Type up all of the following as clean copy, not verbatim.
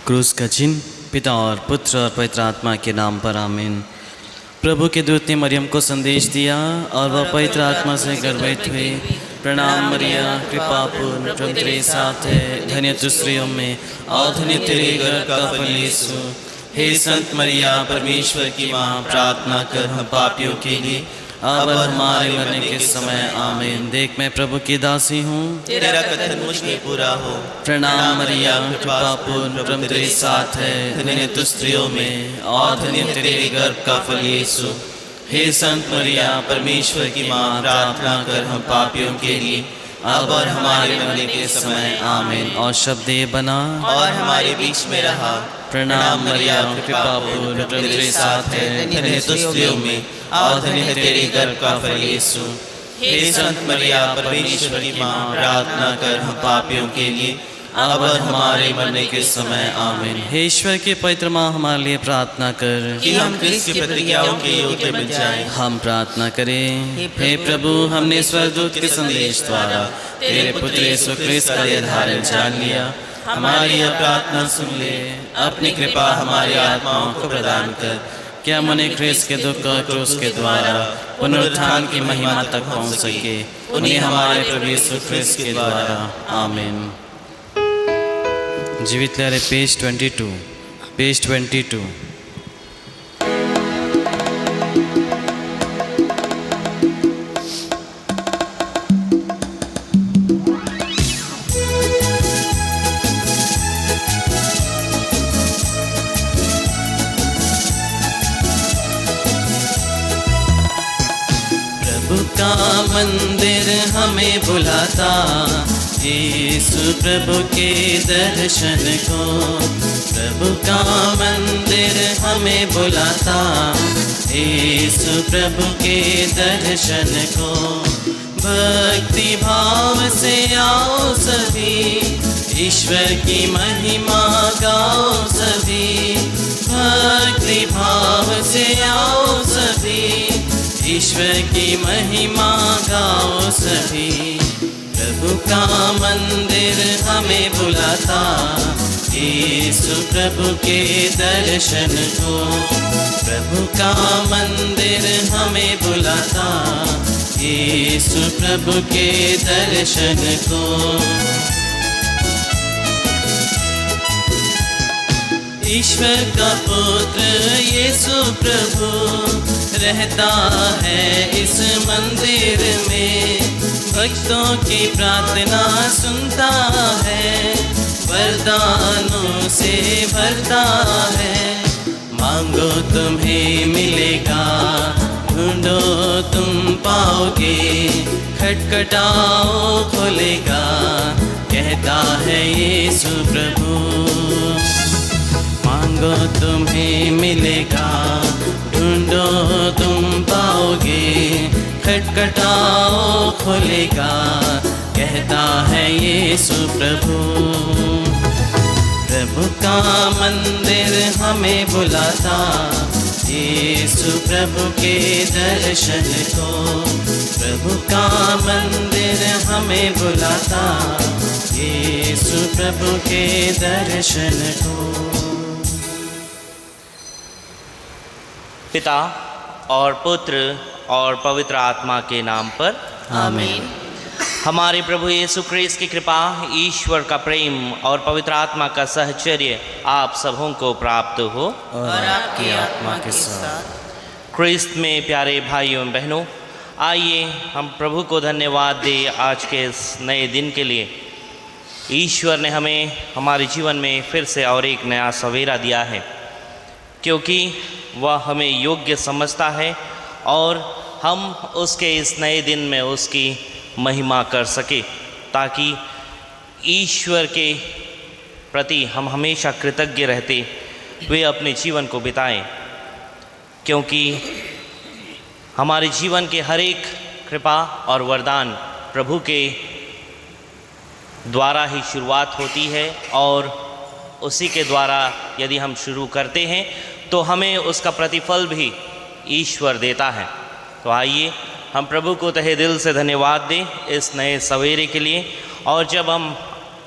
क्रूस का चिन्ह पिता और पुत्र और पवित्र आत्मा के नाम पर आमीन। प्रभु के दूत ने मरियम को संदेश दिया और वह पवित्र आत्मा से गर्भित हुई। प्रणाम मरिया, कृपा पूर्ण, प्रभु तेरे साथ है, धन्य तू स्त्रियों में और धन्य तेरे गर्भ का फल यीशु। हे संत मरिया, परमेश्वर की माँ, प्रार्थना कर हम पापियों के लिए अब और हमारे मरने के समय आमीन। देख मैं प्रभु की दासी हूँ, तेरा कथन मुझ में पूरा हो। प्रणाम मरिया, कृपा पूर्ण, प्रभु तेरे साथ है, धन्य तू स्त्रियों में और धन्य तेरे गर्भ का फल यीशु। हे संत मरिया, परमेश्वर की माँ, प्रार्थना कर हम पापियों के लिए अब और हमारे मरने के समय आमीन। और शब्द ये बना और हमारे बीच में रहा। प्रणाम मरिया, कृपा पूर्ण, प्रभु तेरे साथ है, धन्य तू स्त्रियों में और धन्य तेरे गर्भ का फल यीशु। हे संत मरिया, परमेश्वर की माँ, प्रार्थना कर हम पापियों के लिए अब और हमारे मरने के समय आमीन। हे ईश्वर की पवित्र माँ, हमारे लिए प्रार्थना कर कि हम क्रिस्त की प्रतिज्ञाओं के योग्य बन जाएं। हम प्रार्थना करें। हे प्रभु, हमने स्वर्गदूत के संदेश द्वारा तेरे पुत्र यीशु क्रिस्त का यह धारण जान लिया। हमारी यह प्रार्थना सुन ले, अपनी कृपा हमारी आत्माओं को प्रदान कर कि हम उन्हें क्रिस्त के दुख और क्रूस के द्वारा पुनरुत्थान की महिमा तक पहुँच सके। उन्हें हमारे प्रभु यीशु क्रिस्त के द्वारा आमीन। जीवित लहरें पेज 22। प्रभु का मंदिर हमें बुलाता, यीशु प्रभु के दर्शन को। प्रभु का मंदिर हमें बुलाता, यीशु प्रभु के दर्शन को। भक्ति भाव से आओ सभी, ईश्वर की महिमा गाओ सभी। भक्ति भाव से आओ सभी, ईश्वर की महिमा गाओ सभी। प्रभु का मंदिर हमें बुलाता, यीशु प्रभु के दर्शन को। प्रभु का मंदिर हमें बुलाता, यीशु प्रभु के दर्शन को। ईश्वर का पुत्र यीशु प्रभु रहता है इस मंदिर में। भक्तों की प्रार्थना सुनता है, वरदानों से भरता है। मांगो तुम्हें मिलेगा, ढूंढो तुम पाओगे, खटखटाओ खुलेगा, कहता है यीशु प्रभु। मांगो तुम्हें मिलेगा, ढूंढो तुम पाओगे, खटखटाओ खुलेगा, कहता है यीशु प्रभु। प्रभु का मंदिर हमें बुलाता, यीशु प्रभु के दर्शन को। प्रभु का मंदिर हमें बुलाता, यीशु प्रभु के दर्शन को। पिता और पुत्र और पवित्र आत्मा के नाम पर आमीन। हमारे प्रभु यीशु क्रिस्त की कृपा, ईश्वर का प्रेम और पवित्र आत्मा का सहचर्य आप सबों को प्राप्त हो और आपकी आत्मा के साथ। क्रिस्त में प्यारे भाइयों एवं बहनों, आइए हम प्रभु को धन्यवाद दें आज के इस नए दिन के लिए। ईश्वर ने हमें हमारे जीवन में फिर से और एक नया सवेरा दिया है, क्योंकि वह हमें योग्य समझता है और हम उसके इस नए दिन में उसकी महिमा कर सके, ताकि ईश्वर के प्रति हम हमेशा कृतज्ञ रहते हुए अपने जीवन को बिताएं। क्योंकि हमारे जीवन के हर एक कृपा और वरदान प्रभु के द्वारा ही शुरुआत होती है, और उसी के द्वारा यदि हम शुरू करते हैं तो हमें उसका प्रतिफल भी ईश्वर देता है। तो आइए हम प्रभु को तहे दिल से धन्यवाद दें इस नए सवेरे के लिए। और जब हम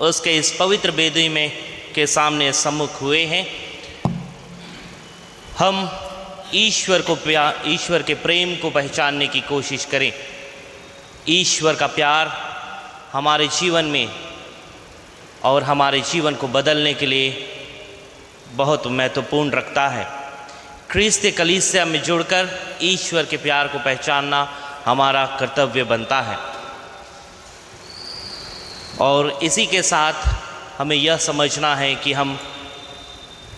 उसके इस पवित्र बेदी में के सामने सम्मुख हुए हैं। हम ईश्वर के प्रेम को पहचानने की कोशिश करें। ईश्वर का प्यार हमारे जीवन में और हमारे जीवन को बदलने के लिए बहुत महत्वपूर्ण रखता है। ख्रीस्त कलीसिया में जुड़कर ईश्वर के प्यार को पहचानना हमारा कर्तव्य बनता है और इसी के साथ हमें यह समझना है कि हम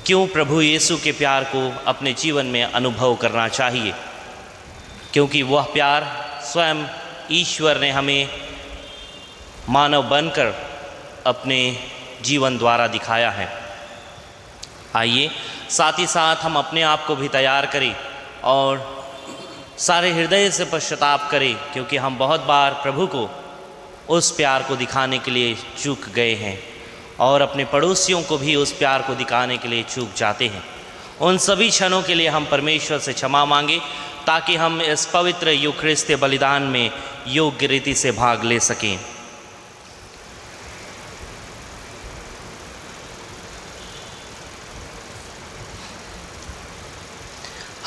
क्यों प्रभु यीशु के प्यार को अपने जीवन में अनुभव करना चाहिए, क्योंकि वह प्यार स्वयं ईश्वर ने हमें मानव बनकर अपने जीवन द्वारा दिखाया है। आइए साथ ही साथ हम अपने आप को भी तैयार करें और सारे हृदय से पश्चाताप करें, क्योंकि हम बहुत बार प्रभु को उस प्यार को दिखाने के लिए चूक गए हैं और अपने पड़ोसियों को भी उस प्यार को दिखाने के लिए चूक जाते हैं। उन सभी क्षणों के लिए हम परमेश्वर से क्षमा मांगे ताकि हम इस पवित्र यूखरिस्तीय बलिदान में योग्य रीति से भाग ले सकें।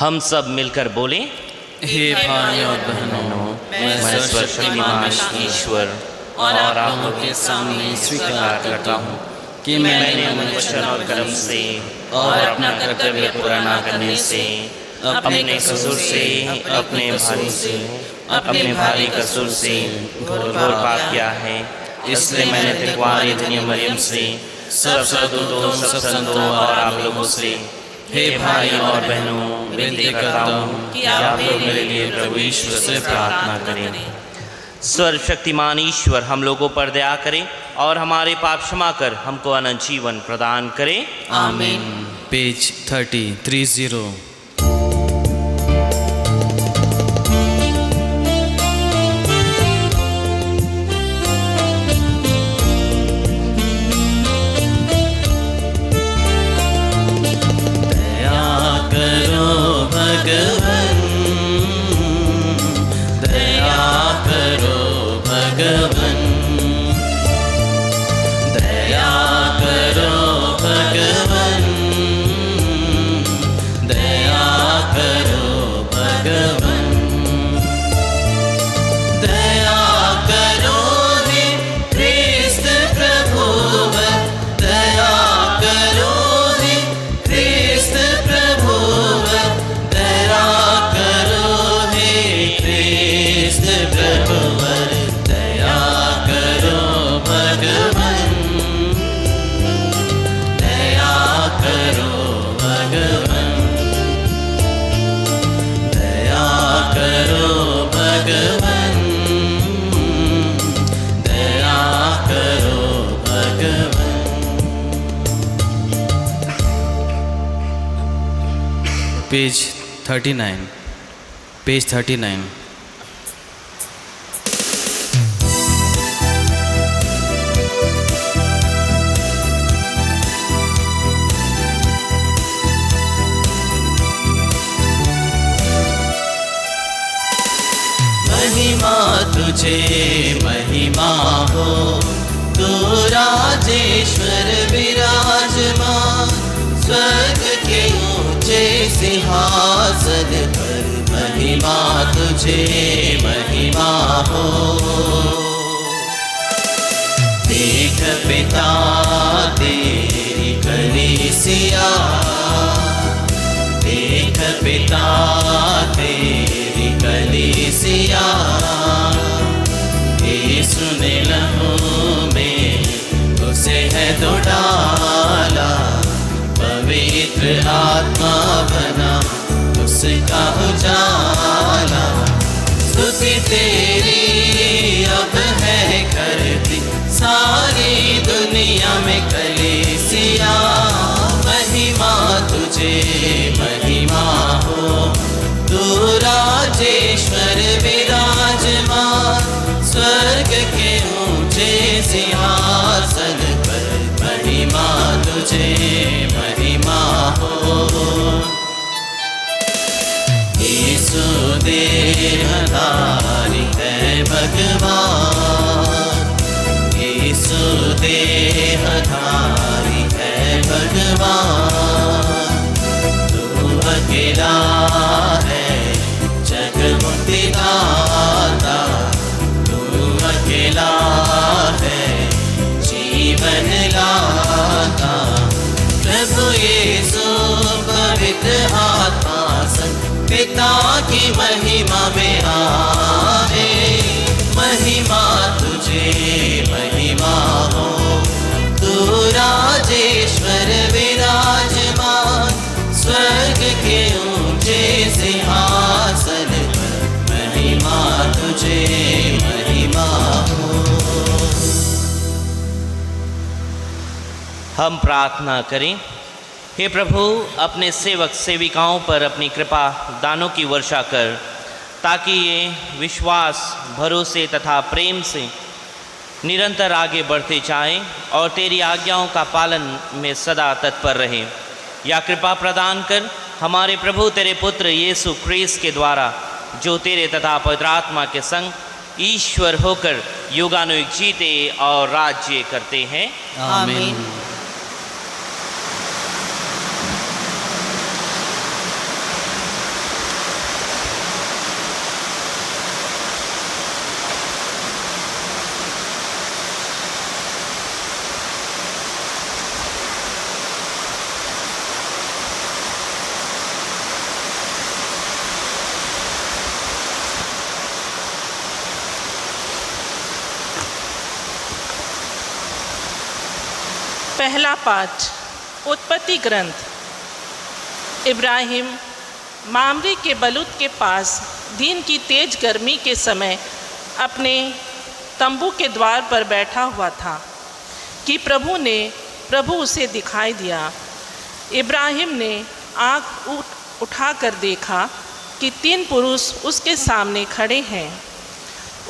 हम सब मिलकर बोलें, हे भाई और बहनों, मैं सर्वशक्तिमान ईश्वर और आप लोगों के सामने स्वीकार करता हूँ कि मैंने मन, वचन और कर्म से और अपना कर्तव्य पूरा न करने से, अपने कसूर से, अपने भारी कसूर से घोर पाप किया है। इसलिए मैंने तिलकुमारी धन्य मरियम से, सब सदूतों, सब संतों और आप लोगों से, हे भाई और बहनों, विनती करता हूँ कि आप लोग मेरे लिए प्रभु ईश्वर से प्रार्थना करें। सर्वशक्तिमान ईश्वर हम लोगों पर दया करें और हमारे पाप क्षमा कर हमको अनंत जीवन प्रदान करें। आमीन। पेज 30। पेज 39। महिमा तुझे महिमा हो, तू राजेश्वर विराजमान, स्वर्ग के ऊंचे सिंहासन पर महिमा तुझे महिमा हो। देख पिता तेरी कलीसिया, देख पिता तेरी कलीसिया, यीशु ने लहू में उसे है तो डाला, पवित्र आत्मा बना उसका उजाला। स्तुति तेरी अब है करती सारी दुनिया में कलीसिया, महिमा तुझे महिमा हो, तू राजेश्वर विराजमान, स्वर्ग के ऊंचे सिंहासन पर महिमा तुझे महिमा हो। यीशु देहधारी है भगवान, यीशु देहधारी है लाता। प्रभु यीशु पवित्र आत्मा संग पिता की महिमा में आए। महिमा तुझे महिमा हो, तू राजेश्वर विराजमान स्वर्ग के ऊंचे सिंहासन पर। महिमा तुझे महिमा हो। हम प्रार्थना करें। हे प्रभु, अपने सेवक सेविकाओं पर अपनी कृपा दानों की वर्षा कर, ताकि ये विश्वास, भरोसे तथा प्रेम से निरंतर आगे बढ़ते जाएं और तेरी आज्ञाओं का पालन में सदा तत्पर रहें। या कृपा प्रदान कर हमारे प्रभु तेरे पुत्र यीशु ख्रीस्त के द्वारा, जो तेरे तथा पवित्र आत्मा के संग ईश्वर होकर युगानुयुग जीते और राज्य करते हैं। आमीन। पहला पाठ उत्पत्ति ग्रंथ। इब्राहिम मामरे के बलूत के पास दिन की तेज गर्मी के समय अपने तंबू के द्वार पर बैठा हुआ था कि प्रभु उसे दिखाई दिया। इब्राहिम ने आँख उठाकर देखा कि 3 पुरुष उसके सामने खड़े हैं।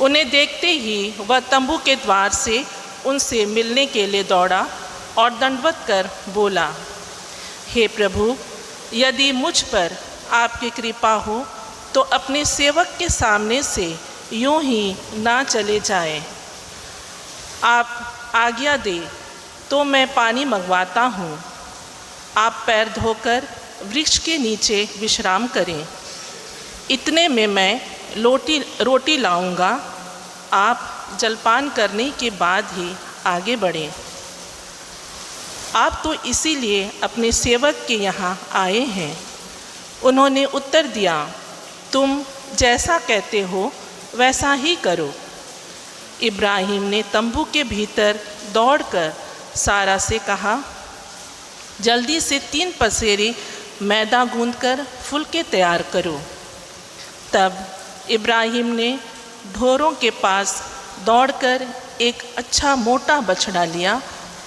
उन्हें देखते ही वह तंबू के द्वार से उनसे मिलने के लिए दौड़ा और दंडवत कर बोला, हे प्रभु, यदि मुझ पर आपकी कृपा हो तो अपने सेवक के सामने से यूं ही ना चले जाए। आप आज्ञा दे तो मैं पानी मंगवाता हूँ। आप पैर धोकर वृक्ष के नीचे विश्राम करें। इतने में मैं रोटी लाऊंगा। आप जलपान करने के बाद ही आगे बढ़ें। आप तो इसीलिए अपने सेवक के यहाँ आए हैं। उन्होंने उत्तर दिया, तुम जैसा कहते हो वैसा ही करो। इब्राहिम ने तंबू के भीतर दौड़कर सारा से कहा, जल्दी से 3 पसेरे मैदा गूंथकर फुलके तैयार करो। तब इब्राहिम ने ढोरों के पास दौड़कर एक अच्छा मोटा बछड़ा लिया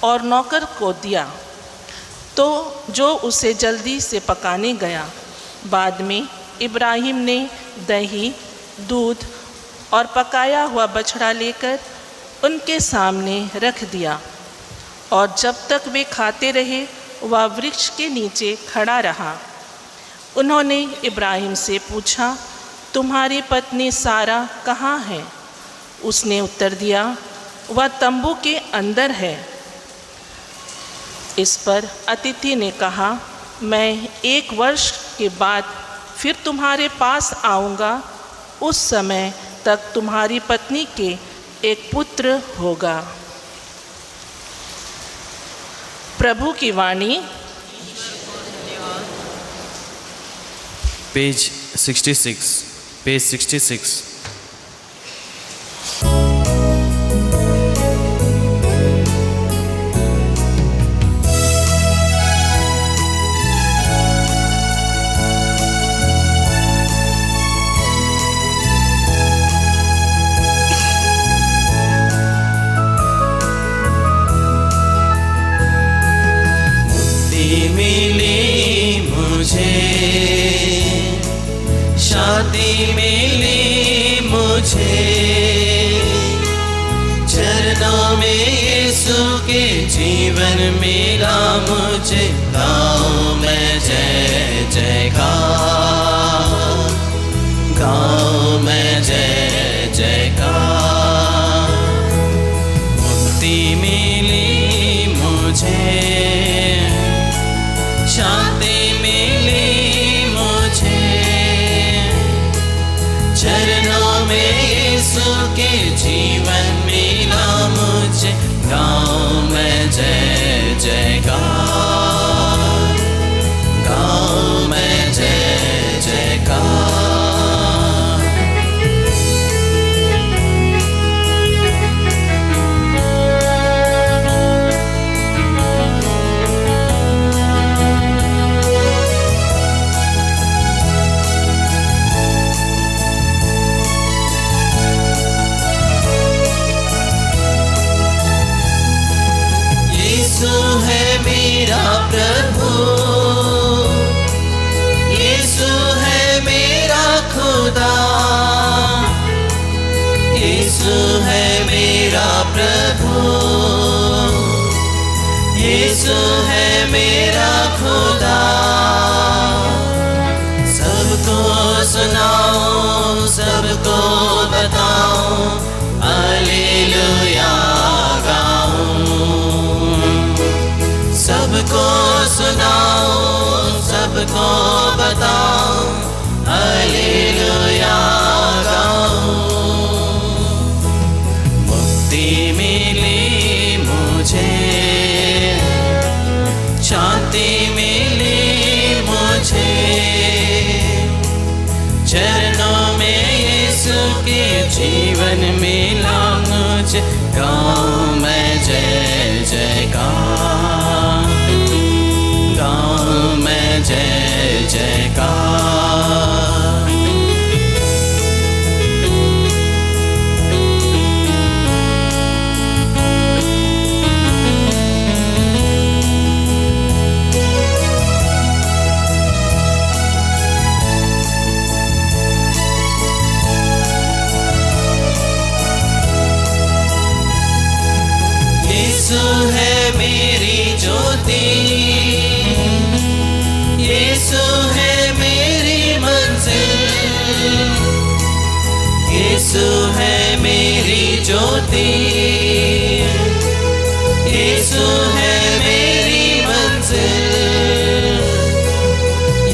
और नौकर को दिया, तो जो उसे जल्दी से पकाने गया। बाद में इब्राहिम ने दही, दूध और पकाया हुआ बछड़ा लेकर उनके सामने रख दिया, और जब तक वे खाते रहे वह वृक्ष के नीचे खड़ा रहा। उन्होंने इब्राहिम से पूछा, तुम्हारी पत्नी सारा कहाँ है? उसने उत्तर दिया, वह तंबू के अंदर है। इस पर अतिथि ने कहा, मैं 1 वर्ष के बाद फिर तुम्हारे पास आऊँगा। उस समय तक तुम्हारी पत्नी के एक पुत्र होगा। प्रभु की वाणी। पेज 66। शादी मिली मुझे, चरणों में यीशु के जीवन मिला मुझे। गाऊं मैं जय जयकार, गाऊं मैं जय जयकार। मुक्ति मिली मुझे, शांति मिली मुझे, चरणों में यीशु के जीवन मिला मुझे। गाऊं मैं जय प्रभु, यीशु है मेरा खुदा। सबको सुनाऊं, सबको बताऊं, हालेलुया गाऊं। सबको सुनाऊं, सबको बताऊं, हालेलुया गाऊं। मुक्ति मिली मुझे, शांति मिली मुझे, चरणों में यीशु के जीवन मिला मुझे। गाऊं मैं जय जयकार, गाऊं मैं जय जयकार। यीशु है मेरी ज्योति, यीशु है मेरी मंजिल, यीशु है मेरी ज्योति, यीशु है मेरी मंजिल,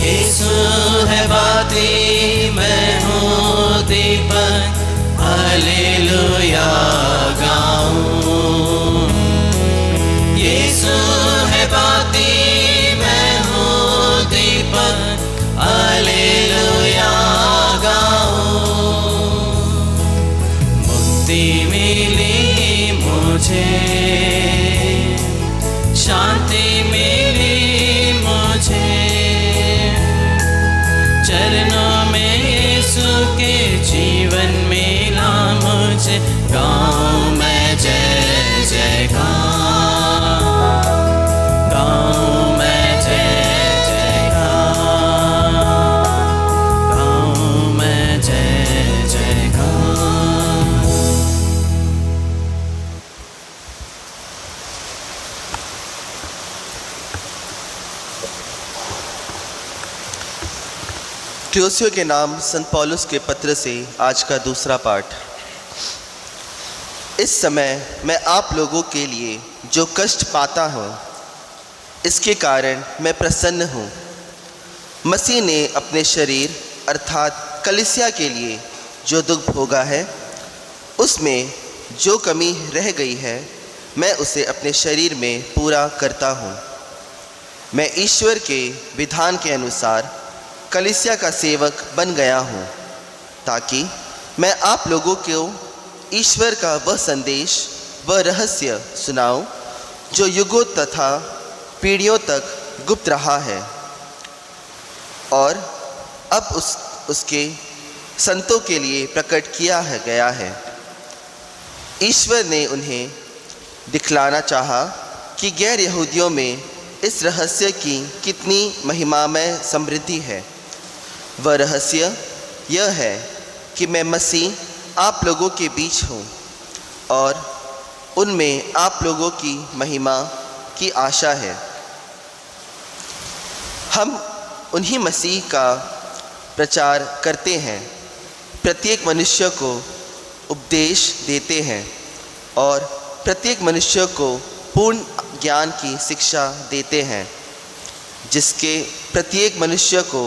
यीशु है बाती, मैं हूँ दीपक, हालेलुया गाऊं। यीशु है बाती, मैं हूँ दीपक, हालेलुया गाऊं। मुक्ति मिली मुझे, शांति मिली मुझे, चरणों में यीशु के जीवन मिला मुझे। गाऊं मैं जय जयकार, गाऊं मैं जय जयकार, गाऊं मैं जय जयकार। क्लोसियो के नाम संत पौलुस के पत्र से आज का दूसरा पाठ। इस समय मैं आप लोगों के लिए जो कष्ट पाता हूँ, इसके कारण मैं प्रसन्न हूँ। मसीह ने अपने शरीर अर्थात कलीसिया के लिए जो दुख भोगा है, उसमें जो कमी रह गई है, मैं उसे अपने शरीर में पूरा करता हूँ। मैं ईश्वर के विधान के अनुसार कलीसिया का सेवक बन गया हूँ, ताकि मैं आप लोगों को ईश्वर का वह संदेश, वह रहस्य सुनाऊं जो युगों तथा पीढ़ियों तक गुप्त रहा है और अब उसके संतों के लिए प्रकट किया गया है। ईश्वर ने उन्हें दिखलाना चाहा कि गैर यहूदियों में इस रहस्य की कितनी महिमामय समृद्धि है। वह रहस्य यह है कि मैं मसीह आप लोगों के बीच हूँ और उनमें आप लोगों की महिमा की आशा है। हम उन्हीं मसीह का प्रचार करते हैं, प्रत्येक मनुष्य को उपदेश देते हैं और प्रत्येक मनुष्य को पूर्ण ज्ञान की शिक्षा देते हैं, जिसके प्रत्येक मनुष्य को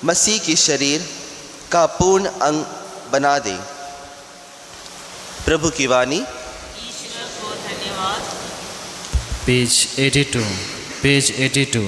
मसीह की शरीर का पूर्ण अंग बना दे। प्रभु की वाणी। ईश्वर को धन्यवाद। Page 82, page 82।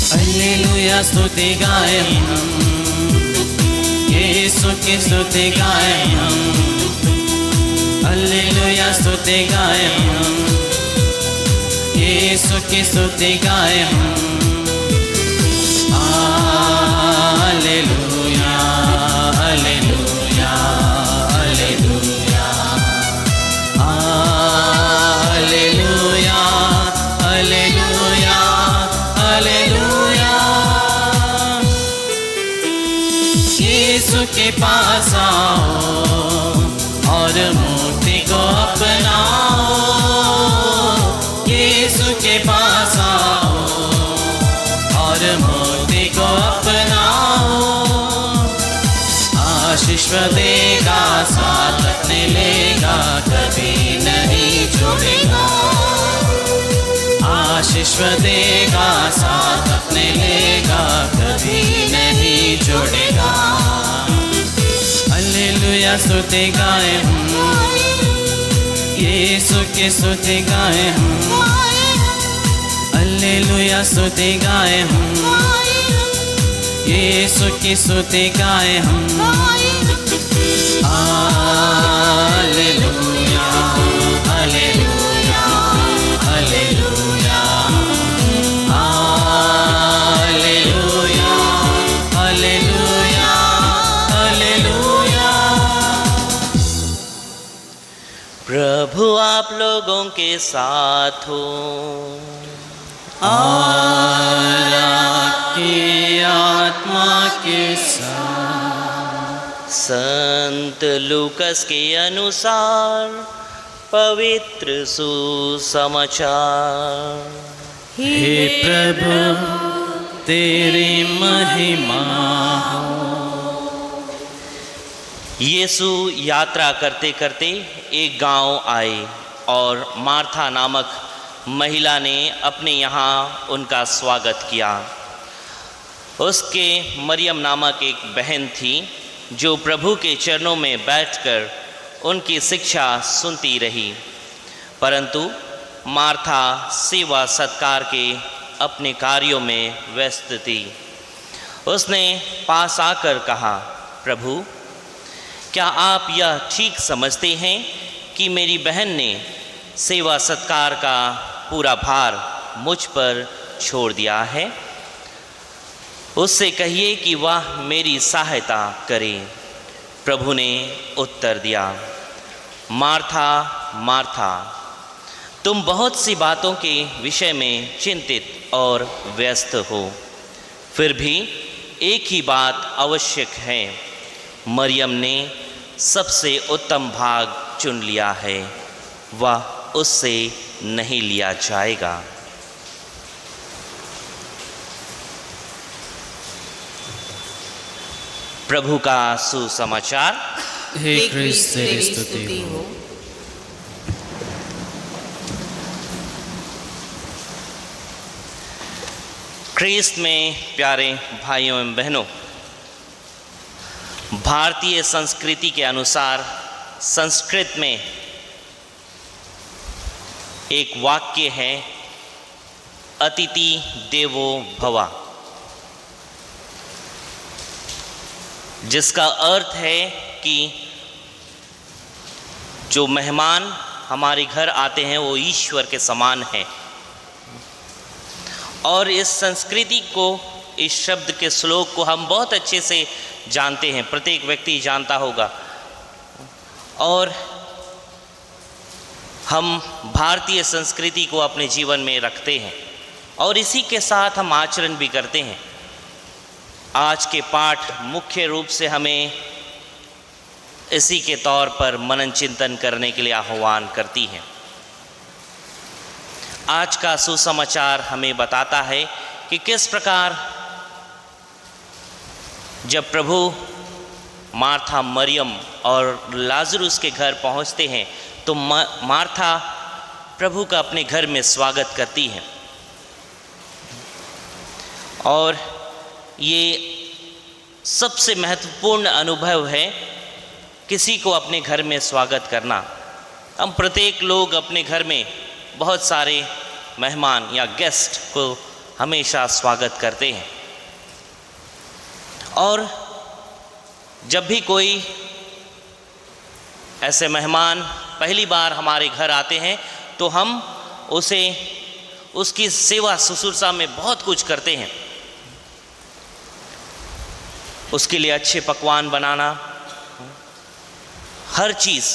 हालेलुया स्तुति गाए हम, यीशु की स्तुति गाए हम। हालेलुया स्तुति गाए हम, यीशु की स्तुति गाए हम। हालेलुया हालेलुया हालेलुया। के पास आओ और मुक्ति को अपनाओ। यीशु के पास आओ और मुक्ति को अपनाओ। आशीष देगा, साथ रखने लेगा, कभी नहीं छोड़ेगा। आशीष देगा, साथ अपने लेगा, कभी नहीं छोड़ेगा। हालेलुया स्तुति गाए हम, यीशु की स्तुति गाए हम। हालेलुया स्तुति गाए हम, यीशु की स्तुति गाए हम। हालेलुया हालेलुया हालेलुया हालेलुया हालेलुया हालेलुया। प्रभु आप लोगों के साथ हो और आपकी आत्मा के साथ। संत लूकस के अनुसार पवित्र सुसमाचार। हे प्रभु तेरी महिमा हो। यीशु यात्रा करते करते एक गांव आए और मार्था नामक महिला ने अपने यहाँ उनका स्वागत किया। उसके मरियम नामक एक बहन थी जो प्रभु के चरणों में बैठकर उनकी शिक्षा सुनती रही, परंतु मार्था सेवा सत्कार के अपने कार्यों में व्यस्त थी। उसने पास आकर कहा, प्रभु क्या आप यह ठीक समझते हैं कि मेरी बहन ने सेवा सत्कार का पूरा भार मुझ पर छोड़ दिया है? उससे कहिए कि वह मेरी सहायता करे। प्रभु ने उत्तर दिया, मार्था मार्था, तुम बहुत सी बातों के विषय में चिंतित और व्यस्त हो, फिर भी एक ही बात आवश्यक है। मरियम ने सबसे उत्तम भाग चुन लिया है, वह उससे नहीं लिया जाएगा। प्रभु का सुसमाचार। हे क्रिस्त तेरी स्तुति हो। क्रिस्त में प्यारे भाइयों एवं बहनों, भारतीय संस्कृति के अनुसार संस्कृत में एक वाक्य है, अतिथि देवो भव, जिसका अर्थ है कि जो मेहमान हमारे घर आते हैं वो ईश्वर के समान हैं। और इस संस्कृति को, इस शब्द के श्लोक को हम बहुत अच्छे से जानते हैं, प्रत्येक व्यक्ति जानता होगा। और हम भारतीय संस्कृति को अपने जीवन में रखते हैं और इसी के साथ हम आचरण भी करते हैं। आज के पाठ मुख्य रूप से हमें इसी के तौर पर मनन चिंतन करने के लिए आह्वान करती हैं। आज का सुसमाचार हमें बताता है कि किस प्रकार जब प्रभु मार्था, मरियम और लाजरुस के घर पहुंचते हैं तो मार्था प्रभु का अपने घर में स्वागत करती है। और ये सबसे महत्वपूर्ण अनुभव है किसी को अपने घर में स्वागत करना। हम प्रत्येक लोग अपने घर में बहुत सारे मेहमान या गेस्ट को हमेशा स्वागत करते हैं। और जब भी कोई ऐसे मेहमान पहली बार हमारे घर आते हैं तो हम उसे उसकी सेवा शुश्रूषा में बहुत कुछ करते हैं। उसके लिए अच्छे पकवान बनाना, हर चीज़,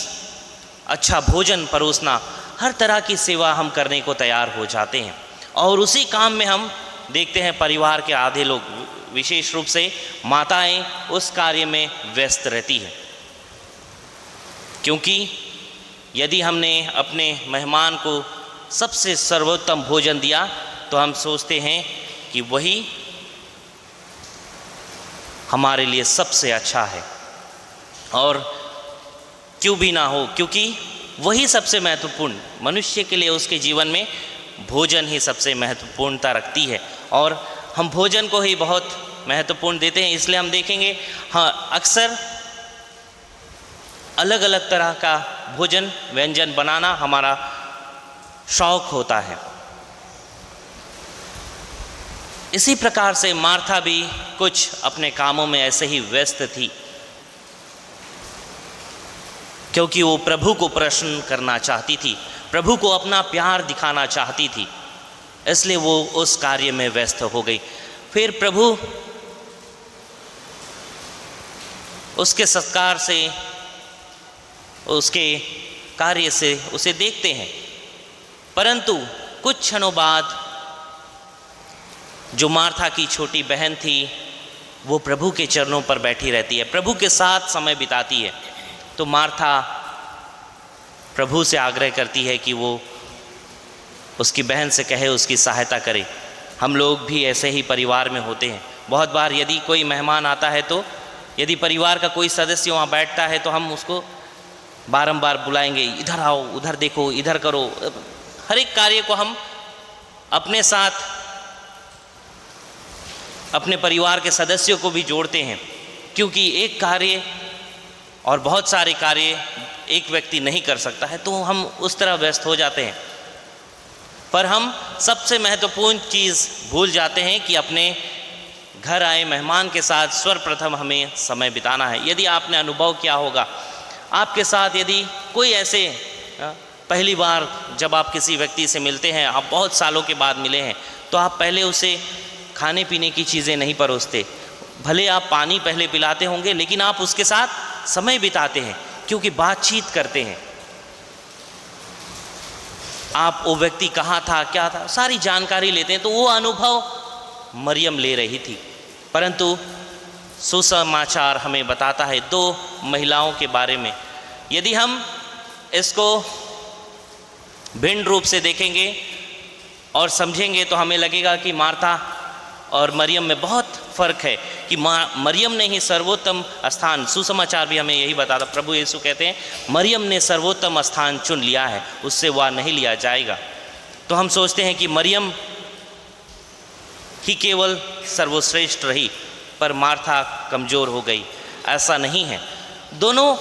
अच्छा भोजन परोसना, हर तरह की सेवा हम करने को तैयार हो जाते हैं। और उसी काम में हम देखते हैं परिवार के आधे लोग विशेष रूप से माताएं उस कार्य में व्यस्त रहती है, क्योंकि यदि हमने अपने मेहमान को सबसे सर्वोत्तम भोजन दिया तो हम सोचते हैं कि वही हमारे लिए सबसे अच्छा है, और क्यों भी ना हो, क्योंकि वही सबसे महत्वपूर्ण, मनुष्य के लिए उसके जीवन में भोजन ही सबसे महत्वपूर्णता रखती है, और हम भोजन को ही बहुत महत्वपूर्ण देते हैं। इसलिए हम देखेंगे, हाँ, अक्सर अलग अलग तरह का भोजन व्यंजन बनाना हमारा शौक होता है। इसी प्रकार से मार्था भी कुछ अपने कामों में ऐसे ही व्यस्त थी, क्योंकि वो प्रभु को प्रसन्न करना चाहती थी, प्रभु को अपना प्यार दिखाना चाहती थी, इसलिए वो उस कार्य में व्यस्त हो गई। फिर प्रभु उसके सत्कार से, उसके कार्य से उसे देखते हैं, परंतु कुछ क्षणों बाद जो मार्था की छोटी बहन थी वो प्रभु के चरणों पर बैठी रहती है, प्रभु के साथ समय बिताती है। तो मार्था प्रभु से आग्रह करती है कि वो उसकी बहन से कहे उसकी सहायता करे। हम लोग भी ऐसे ही परिवार में होते हैं। बहुत बार यदि कोई मेहमान आता है तो यदि परिवार का कोई सदस्य वहाँ बैठता है तो हम उसको बारंबार बुलाएंगे, इधर आओ, उधर देखो, इधर करो। हर एक कार्य को हम अपने साथ अपने परिवार के सदस्यों को भी जोड़ते हैं, क्योंकि एक कार्य और बहुत सारे कार्य एक व्यक्ति नहीं कर सकता है, तो हम उस तरह व्यस्त हो जाते हैं। पर हम सबसे महत्वपूर्ण चीज़ भूल जाते हैं कि अपने घर आए मेहमान के साथ सर्वप्रथम हमें समय बिताना है। यदि आपने अनुभव किया होगा, आपके साथ यदि कोई ऐसे पहली बार जब आप किसी व्यक्ति से मिलते हैं, आप बहुत सालों के बाद मिले हैं, तो आप पहले उसे खाने पीने की चीज़ें नहीं परोसते, भले आप पानी पहले पिलाते होंगे, लेकिन आप उसके साथ समय बिताते हैं, क्योंकि बातचीत करते हैं। आप वो व्यक्ति कहाँ था, क्या था, सारी जानकारी लेते हैं। तो वो अनुभव मरियम ले रही थी, परंतु सुसमाचार हमें बताता है दो महिलाओं के बारे में। यदि हम इसको भिन्न रूप से देखेंगे और समझेंगे तो हमें लगेगा कि मार्था और मरियम में बहुत फ़र्क है, कि मरियम ने ही सर्वोत्तम स्थान, सुसमाचार भी हमें यही बताता, प्रभु यीशु कहते हैं मरियम ने सर्वोत्तम स्थान चुन लिया है, उससे वह नहीं लिया जाएगा। तो हम सोचते हैं कि मरियम ही केवल सर्वश्रेष्ठ रही, पर मार्था कमज़ोर हो गई। ऐसा नहीं है, दोनों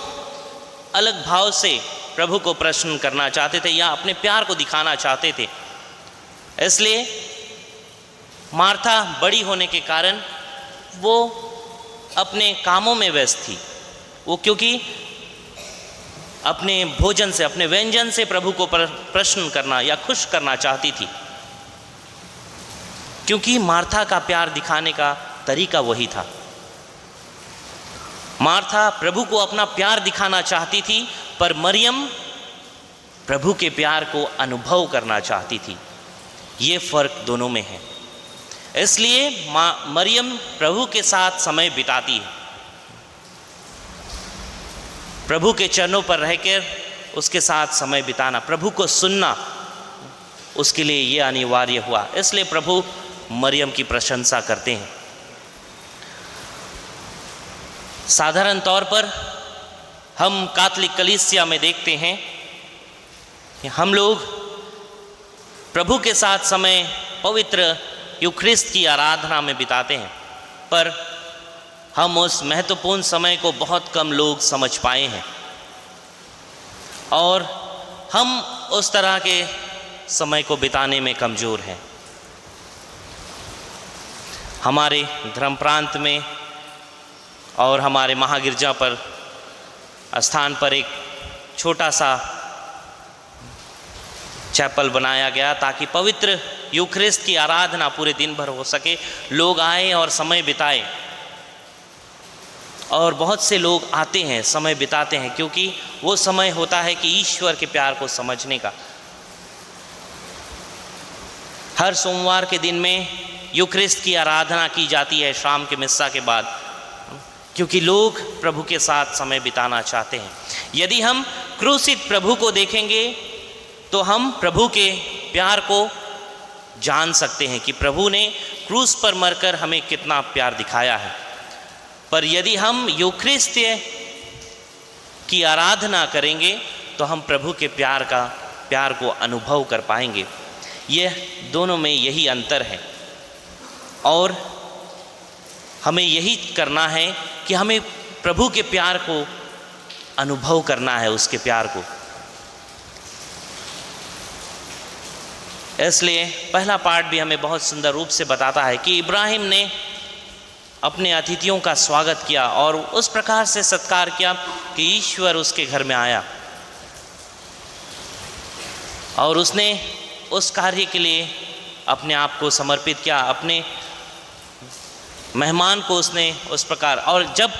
अलग भाव से प्रभु को प्रसन्न करना चाहते थे या अपने प्यार को दिखाना चाहते थे। इसलिए मार्था बड़ी होने के कारण वो अपने कामों में व्यस्त थी, वो क्योंकि अपने भोजन से, अपने व्यंजन से प्रभु को प्रसन्न करना या खुश करना चाहती थी, क्योंकि मार्था का प्यार दिखाने का तरीका वही था। मार्था प्रभु को अपना प्यार दिखाना चाहती थी, पर मरियम प्रभु के प्यार को अनुभव करना चाहती थी। ये फर्क दोनों में है। इसलिए मरियम प्रभु के साथ समय बिताती है, प्रभु के चरणों पर रहकर उसके साथ समय बिताना, प्रभु को सुनना उसके लिए ये अनिवार्य हुआ। इसलिए प्रभु मरियम की प्रशंसा करते हैं। साधारण तौर पर हम कैथोलिक कलीसिया में देखते हैं कि हम लोग प्रभु के साथ समय पवित्र यूखरिस्ट की आराधना में बिताते हैं, पर हम उस महत्वपूर्ण समय को बहुत कम लोग समझ पाए हैं, और हम उस तरह के समय को बिताने में कमज़ोर हैं। हमारे धर्म प्रांत में और हमारे महागिरजा पर स्थान पर एक छोटा सा चैपल बनाया गया ताकि पवित्र यूखरिस्ट की आराधना पूरे दिन भर हो सके, लोग आए और समय बिताएं। और बहुत से लोग आते हैं, समय बिताते हैं, क्योंकि वो समय होता है कि ईश्वर के प्यार को समझने का। हर सोमवार के दिन में यूक्रिस्ट की आराधना की जाती है शाम के मिस्सा के बाद, क्योंकि लोग प्रभु के साथ समय बिताना चाहते हैं। यदि हम क्रूसित प्रभु को देखेंगे तो हम प्रभु के प्यार को जान सकते हैं कि प्रभु ने क्रूस पर मरकर हमें कितना प्यार दिखाया है। पर यदि हम यूक्रिस्ट की आराधना करेंगे तो हम प्रभु के प्यार को अनुभव कर पाएंगे। यह दोनों में यही अंतर है और हमें यही करना है कि हमें प्रभु के प्यार को अनुभव करना है, उसके प्यार को। इसलिए पहला पाठ भी हमें बहुत सुंदर रूप से बताता है कि इब्राहिम ने अपने अतिथियों का स्वागत किया और उस प्रकार से सत्कार किया कि ईश्वर उसके घर में आया और उसने उस कार्य के लिए अपने आप को समर्पित किया, अपने मेहमान को उसने उस प्रकार। और जब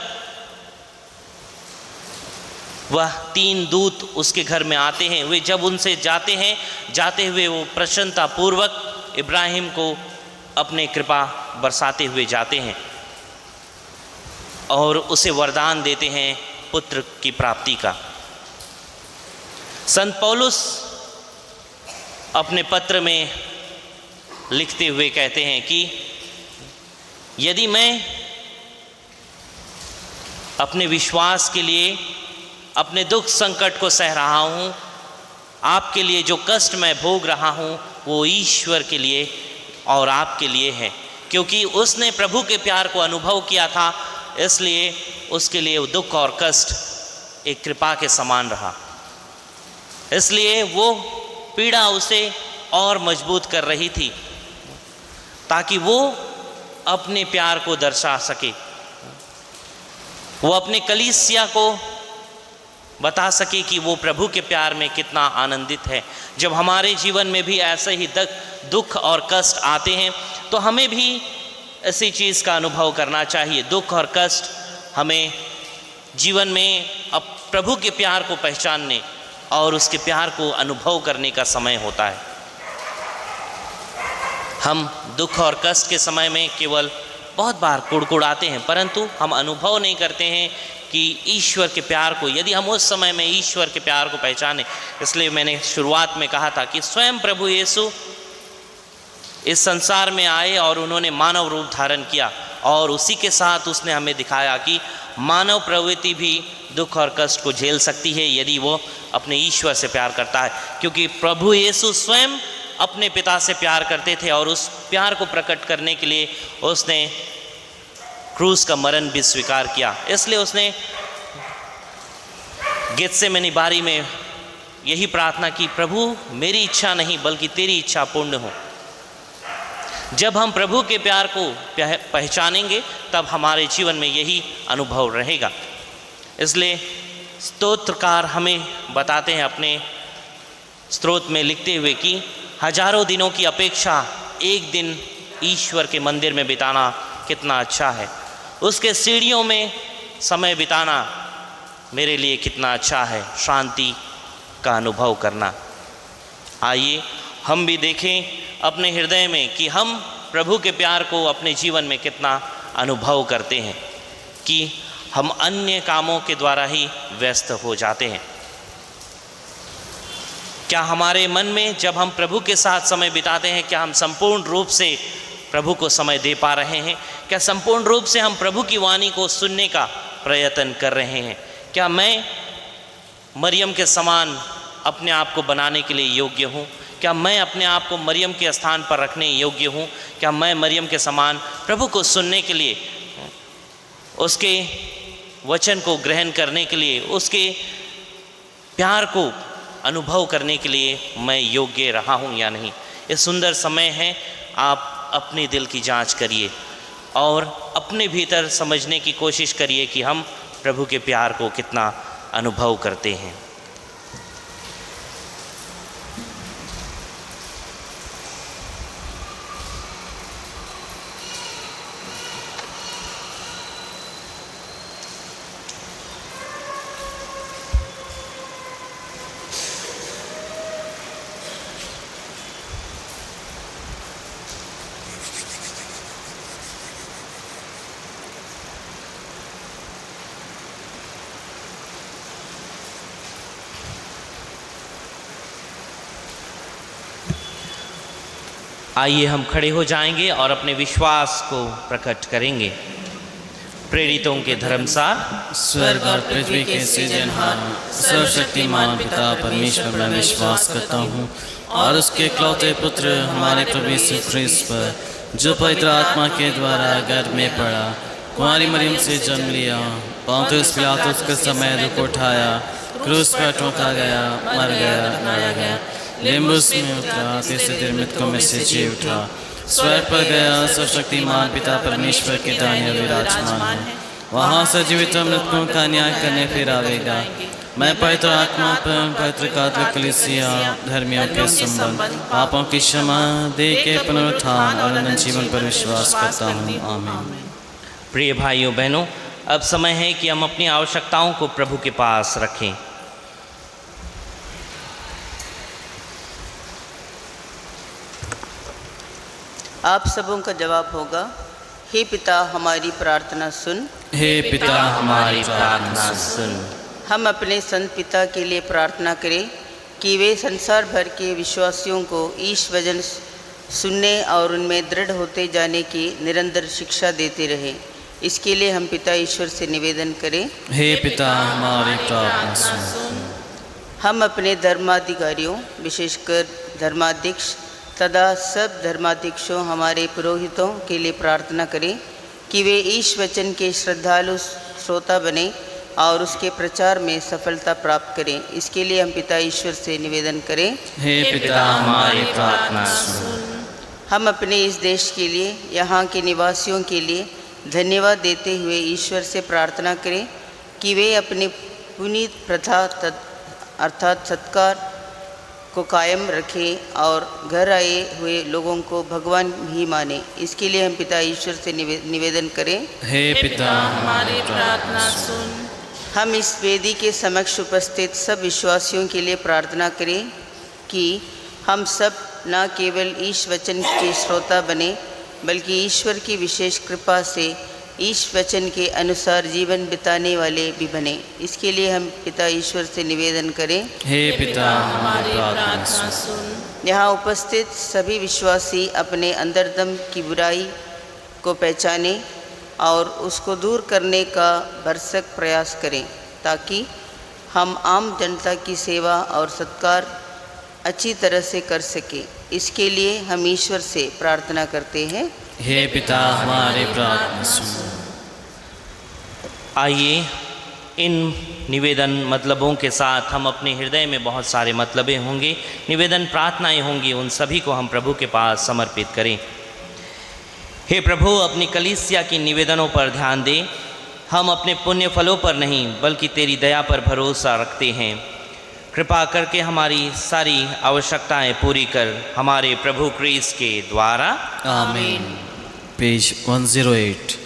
वह 3 दूत उसके घर में आते हैं, वे जब उनसे जाते हैं, जाते हुए वो प्रसन्नतापूर्वक इब्राहिम को अपने कृपा बरसाते हुए जाते हैं और उसे वरदान देते हैं पुत्र की प्राप्ति का। संत पौलुस अपने पत्र में लिखते हुए कहते हैं कि यदि मैं अपने विश्वास के लिए अपने दुख संकट को सह रहा हूँ, आपके लिए जो कष्ट मैं भोग रहा हूँ वो ईश्वर के लिए और आपके लिए है, क्योंकि उसने प्रभु के प्यार को अनुभव किया था, इसलिए उसके लिए दुख और कष्ट एक कृपा के समान रहा। इसलिए वो पीड़ा उसे और मजबूत कर रही थी ताकि वो अपने प्यार को दर्शा सके, वो अपने कलीसिया को बता सके कि वो प्रभु के प्यार में कितना आनंदित है। जब हमारे जीवन में भी ऐसे ही दुख और कष्ट आते हैं तो हमें भी ऐसी चीज़ का अनुभव करना चाहिए। दुख और कष्ट हमें जीवन में अब प्रभु के प्यार को पहचानने और उसके प्यार को अनुभव करने का समय होता है। हम दुख और कष्ट के समय में केवल बहुत बार कुड़कुड़ाते हैं, परंतु हम अनुभव नहीं करते हैं कि ईश्वर के प्यार को। यदि हम उस समय में ईश्वर के प्यार को पहचाने, इसलिए मैंने शुरुआत में कहा था कि स्वयं प्रभु यीशु इस संसार में आए और उन्होंने मानव रूप धारण किया और उसी के साथ उसने हमें दिखाया कि मानव प्रवृत्ति भी दुख और कष्ट को झेल सकती है यदि वो अपने ईश्वर से प्यार करता है, क्योंकि प्रभु यीशु स्वयं अपने पिता से प्यार करते थे और उस प्यार को प्रकट करने के लिए उसने क्रूस का मरण भी स्वीकार किया। इसलिए उसने गेत्सेमनी बारी में यही प्रार्थना की, प्रभु मेरी इच्छा नहीं बल्कि तेरी इच्छा पूर्ण हो। जब हम प्रभु के प्यार को पहचानेंगे तब हमारे जीवन में यही अनुभव रहेगा। इसलिए स्तोत्रकार हमें बताते हैं अपने स्तोत्र में लिखते हुए कि हजारों दिनों की अपेक्षा एक दिन ईश्वर के मंदिर में बिताना कितना अच्छा है, उसके सीढ़ियों में समय बिताना मेरे लिए कितना अच्छा है, शांति का अनुभव करना। आइए हम भी देखें अपने हृदय में कि हम प्रभु के प्यार को अपने जीवन में कितना अनुभव करते हैं कि हम अन्य कामों के द्वारा ही व्यस्त हो जाते हैं। क्या हमारे मन में जब हम प्रभु के साथ समय बिताते हैं, क्या हम संपूर्ण रूप से प्रभु को समय दे पा रहे हैं? क्या संपूर्ण रूप से हम प्रभु की वाणी को सुनने का प्रयत्न कर रहे हैं? क्या मैं मरियम के समान अपने आप को बनाने के लिए योग्य हूँ? क्या मैं अपने आप को मरियम के स्थान पर रखने योग्य हूँ? क्या मैं मरियम के समान प्रभु को सुनने के लिए, उसके वचन को ग्रहण करने के लिए, उसके प्यार को अनुभव करने के लिए मैं योग्य रहा हूँ या नहीं? ये सुंदर समय है, आप अपने दिल की जांच करिए और अपने भीतर समझने की कोशिश करिए कि हम प्रभु के प्यार को कितना अनुभव करते हैं। आइए हम खड़े हो जाएंगे और अपने विश्वास को प्रकट करेंगे। प्रेरितों के धर्मसार स्वर्ग और पृथ्वी के सृजनहार सर्वशक्तिमान पिता परमेश्वर में विश्वास करता हूँ और उसके इकलौते पुत्र हमारे प्रभु यीशु ख्रिस्त पर, जो पवित्र आत्मा के द्वारा गर्भ में पड़ा, कुंवारी मरियम से जन्म लिया, पोंतियुस पिलातुस के समय दुख उठाया, क्रूस पर ठोका गया, मर गया, मारा गया, लिम्बुस में उतरा, तीसरे दिन मृतकों में से जी उठा, स्वर्ग पर गया, सर्वशक्तिमान पिता परमेश्वर के दाहिने विराजमान है, वहाँ से जीवित मृतकों का न्याय करने फिर आवेगा। मैं पवित्र आत्मा पर, पवित्र कैथोलिक कलीसिया, धर्मियों के संबंध, पापों की क्षमा दे के पुनरुत्थान और अनंत जीवन पर विश्वास करता हूँ। आमीन। प्रिय भाइयों बहनों, अब समय है कि हम अपनी आवश्यकताओं को प्रभु के पास रखें। आप सबों का जवाब होगा, हे पिता हमारी प्रार्थना सुन। हे पिता हमारी प्रार्थना सुन। हम अपने संत पिता के लिए प्रार्थना करें कि वे संसार भर के विश्वासियों को ईश वचन सुनने और उनमें दृढ़ होते जाने की निरंतर शिक्षा देते रहें। इसके लिए हम पिता ईश्वर से निवेदन करें। हे पिता हमारी प्रार्थना सुन। हम अपने धर्माधिकारियों, विशेषकर धर्माध्यक्ष तथा सब धर्माध्यक्षों, हमारे पुरोहितों के लिए प्रार्थना करें कि वे ईश वचन के श्रद्धालु श्रोता बने और उसके प्रचार में सफलता प्राप्त करें। इसके लिए हम पिता ईश्वर से निवेदन करें। हे पिता हमारी प्रार्थना सुन। हम अपने इस देश के लिए, यहाँ के निवासियों के लिए धन्यवाद देते हुए ईश्वर से प्रार्थना करें कि वे अपने पुनीत प्रथा अर्थात सत्कार को कायम रखें और घर आए हुए लोगों को भगवान ही माने। इसके लिए हम पिता ईश्वर से निवेदन करें। हे पिता हमारी प्रार्थना सुन। हम इस वेदी के समक्ष उपस्थित सब विश्वासियों के लिए प्रार्थना करें कि हम सब न केवल ईश वचन के श्रोता बने, बल्कि ईश्वर की विशेष कृपा से ईश वचन के अनुसार जीवन बिताने वाले भी बने। इसके लिए हम पिता ईश्वर से निवेदन करें। हे पिता हमारी प्रार्थना सुन। यहाँ उपस्थित सभी विश्वासी अपने अंतर्दम की बुराई को पहचाने और उसको दूर करने का भरसक प्रयास करें, ताकि हम आम जनता की सेवा और सत्कार अच्छी तरह से कर सकें। इसके लिए हम ईश्वर से प्रार्थना करते हैं। हे पिता हमारी प्रार्थना सुन। आइए इन निवेदन मतलबों के साथ हम अपने हृदय में बहुत सारे मतलबें होंगे, निवेदन प्रार्थनाएं होंगी, उन सभी को हम प्रभु के पास समर्पित करें। हे प्रभु, अपनी कलीसिया की निवेदनों पर ध्यान दें। हम अपने पुण्य फलों पर नहीं बल्कि तेरी दया पर भरोसा रखते हैं। कृपा करके हमारी सारी आवश्यकताएं पूरी कर, हमारे प्रभु क्रिस्त के द्वारा। आमीन। पेज 108।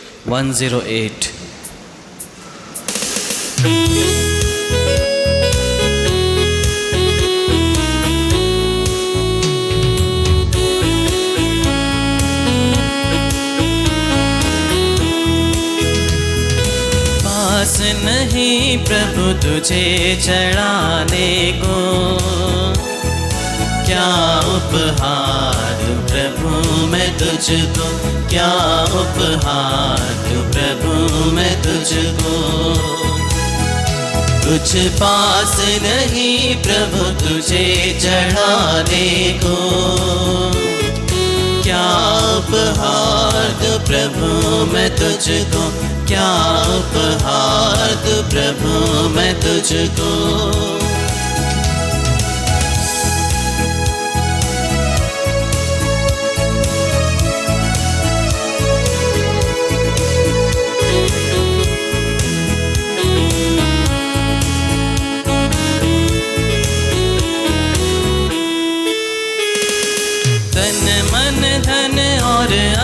पास नहीं प्रभु तुझे चढ़ाने को, क्या उपहार दूं प्रभु मैं तुझको, क्या उपहार दूं प्रभु मैं तुझको। कुछ पास नहीं प्रभु तुझे चढ़ाने को, क्या उपहार दूं प्रभु मैं तुझको, क्या उपहार दूं प्रभु मैं तुझको।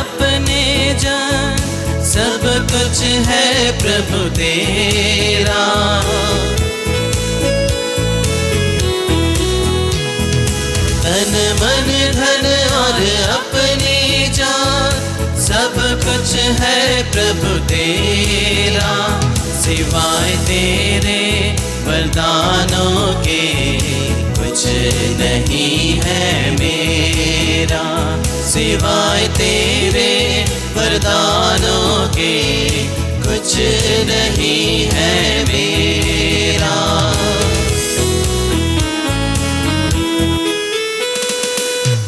अपने जान सब कुछ है प्रभु तेरा, तन मन धन और अपनी जान सब कुछ है प्रभु तेरा। सिवाय तेरे वरदानों के कुछ नहीं है मेरा, सिवाय तेरे वरदानों के कुछ नहीं है मेरा।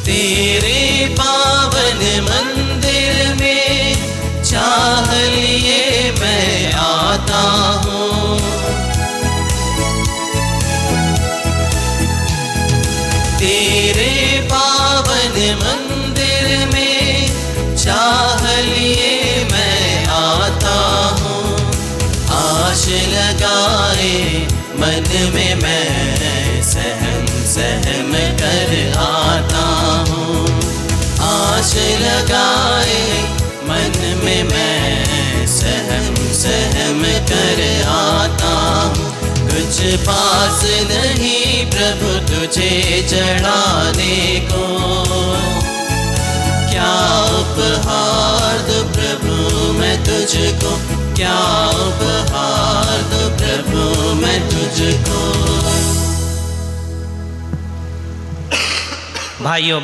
तेरे पावन मंदिर में चाह लिए मैं आता हूँ। तेरे पावन मंदिर में चाह लिए मैं आता हूँ। आश लगाए मन में मैं सहम सहम कर आता हूँ। आश लगाए मन में मैं सहम सहम कर आता हूँ। कुछ पास नहीं प्रभु तुझे चढ़ाने को, क्या उपहार दूं प्रभु मैं तुझको, क्या उपहार दूं प्रभु मैं तुझको। भाइयों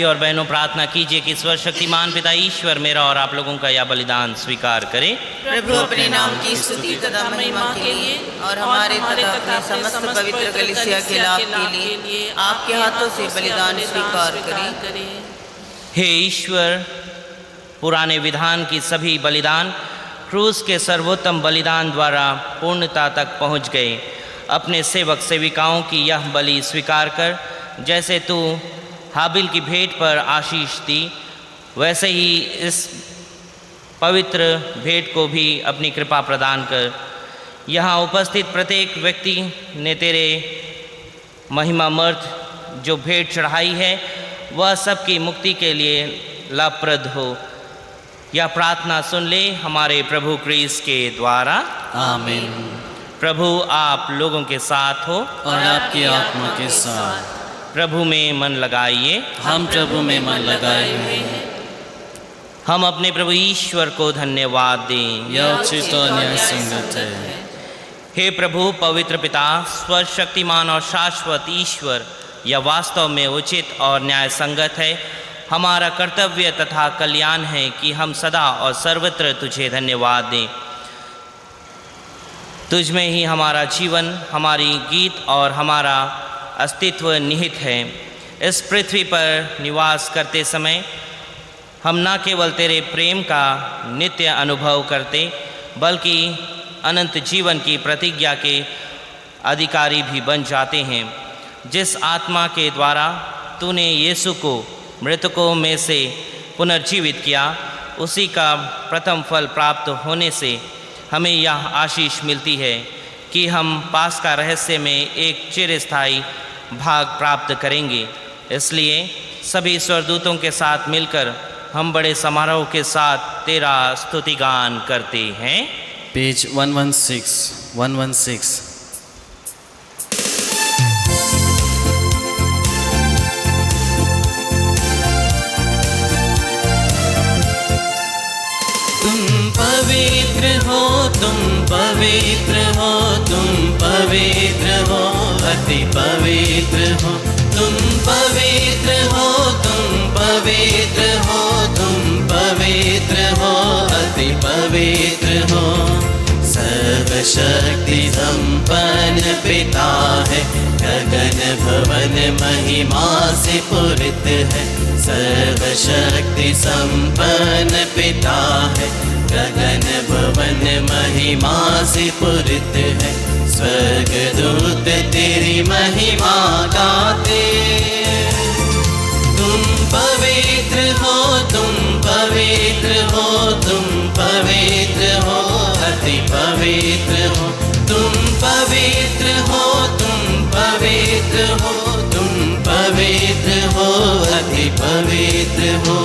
और बहनों, प्रार्थना कीजिए कि सर्वशक्तिमान पिता ईश्वर मेरा और आप लोगों का यह बलिदान स्वीकार करे। प्रभु अपने नाम की स्तुति तथा महिमा के लिए और हमारे तथा अपने समस्त पवित्र कलीसिया के लाभ के लिए आपके हाथों से बलिदान स्वीकार करें। हे ईश्वर, पुराने विधान की सभी बलिदान क्रूस के सर्वोत्तम बलिदान द्वारा पूर्णता तक पहुँच गए। अपने सेवक सेविकाओं की यह बलि स्वीकार कर, जैसे तू हाबिल की भेंट पर आशीष दी, वैसे ही इस पवित्र भेंट को भी अपनी कृपा प्रदान कर। यहाँ उपस्थित प्रत्येक व्यक्ति ने तेरे महिमामर्थ जो भेंट चढ़ाई है वह सबकी मुक्ति के लिए लाभप्रद हो। यह प्रार्थना सुन ले हमारे प्रभु क्रिस्त के द्वारा। आमीन। प्रभु आप लोगों के साथ हो और आपकी आत्मा के साथ। प्रभु में मन लगाइए। हम प्रभु में मन लगाए हुए हैं। हम अपने प्रभु ईश्वर को धन्यवाद दें। यह उचित और न्याय संगत है। हे प्रभु पवित्र पिता, सर्वशक्तिमान और शाश्वत ईश्वर, यह वास्तव में उचित और न्याय संगत है। हमारा कर्तव्य तथा कल्याण है कि हम सदा और सर्वत्र तुझे धन्यवाद दें। तुझ में ही हमारा जीवन, हमारी गीत और हमारा अस्तित्व निहित है। इस पृथ्वी पर निवास करते समय हम न केवल तेरे प्रेम का नित्य अनुभव करते, बल्कि अनंत जीवन की प्रतिज्ञा के अधिकारी भी बन जाते हैं। जिस आत्मा के द्वारा तूने यीशु को मृतकों में से पुनर्जीवित किया, उसी का प्रथम फल प्राप्त होने से हमें यह आशीष मिलती है कि हम पास्का रहस्य में एक चिरस्थायी भाग प्राप्त करेंगे। इसलिए सभी स्वर्गदूतों के साथ मिलकर हम बड़े समारोह के साथ तेरा स्तुतिगान करते हैं। पेज 116। तुम पवित्र हो, तुम पवित्र हो, तुम पवित्र हो, अति पवित्र हो। तुम पवित्र हो, तुम पवित्र हो, तुम पवित्र हो, अति पवित्र हो। सर्वशक्ति संपन्न पिता है, गगन भवन महिमा से पूरित है। सर्वशक्ति संपन्न पिता है, गगन भवन महिमा से पूरित है। स्वर्गदूत तेरी महिमा गाते। तुम पवित्र हो, तुम पवित्र हो, तुम पवित्र हो, अति पवित्र हो। तुम पवित्र हो, तुम पवित्र हो, तुम पवित्र हो, अति पवित्र हो।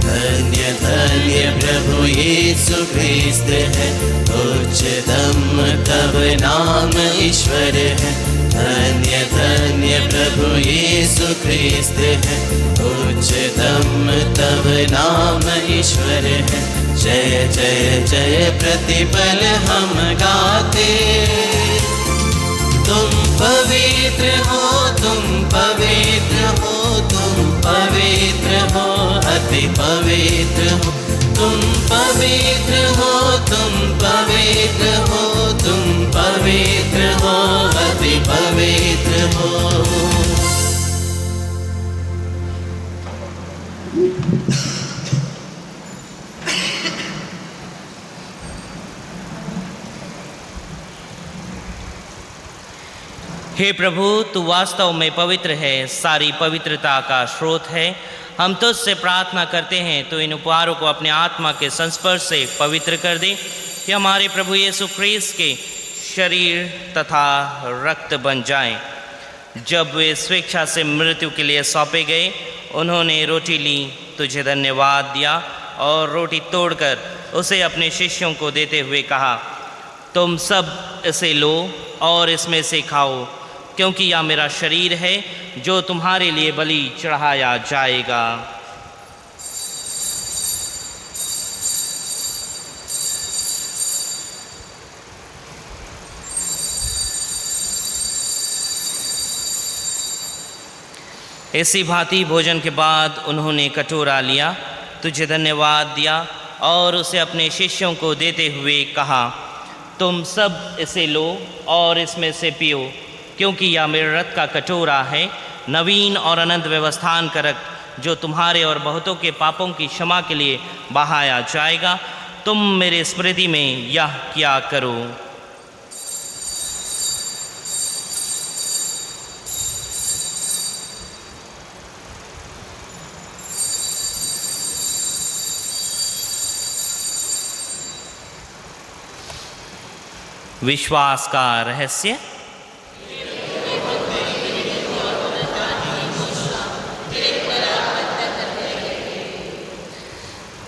धन्य धन्य प्रभु यीशु ख्रिस्त है, उच्चतम तब नाम ईश्वर है। धन्य धन्य प्रभु यीशु ख्रिस्त है, उच्चतम तब नाम ईश्वर है। जय जय जय प्रतिपल हम गाते। तुम पवित्र हो, तुम पवित्र हो, तुम पवित्र पवित्र हो, तुम पवित्र हो, तुम पवित्र हो, अति पवित्र हो। हे प्रभु, तू वास्तव में पवित्र है, सारी पवित्रता का स्रोत है। हम तुझसे प्रार्थना करते हैं तो इन उपहारों को अपने आत्मा के संस्पर्श से पवित्र कर दे, कि हमारे प्रभु यीशु ख्रीस्त के शरीर तथा रक्त बन जाएं। जब वे स्वेच्छा से मृत्यु के लिए सौंपे गए, उन्होंने रोटी ली, तुझे धन्यवाद दिया और रोटी तोड़कर उसे अपने शिष्यों को देते हुए कहा, तुम सब इसे लो और इसमें से खाओ, क्योंकि यह मेरा शरीर है जो तुम्हारे लिए बलि चढ़ाया जाएगा। इसी भांति भोजन के बाद उन्होंने कटोरा लिया, तुझे धन्यवाद दिया और उसे अपने शिष्यों को देते हुए कहा, तुम सब इसे लो और इसमें से पियो, क्योंकि यह मेरे रक्त का कटोरा है, नवीन और अनंत व्यवस्थान का रक्त, जो तुम्हारे और बहुतों के पापों की क्षमा के लिए बहाया जाएगा। तुम मेरे स्मृति में यह किया करो। विश्वास का रहस्य।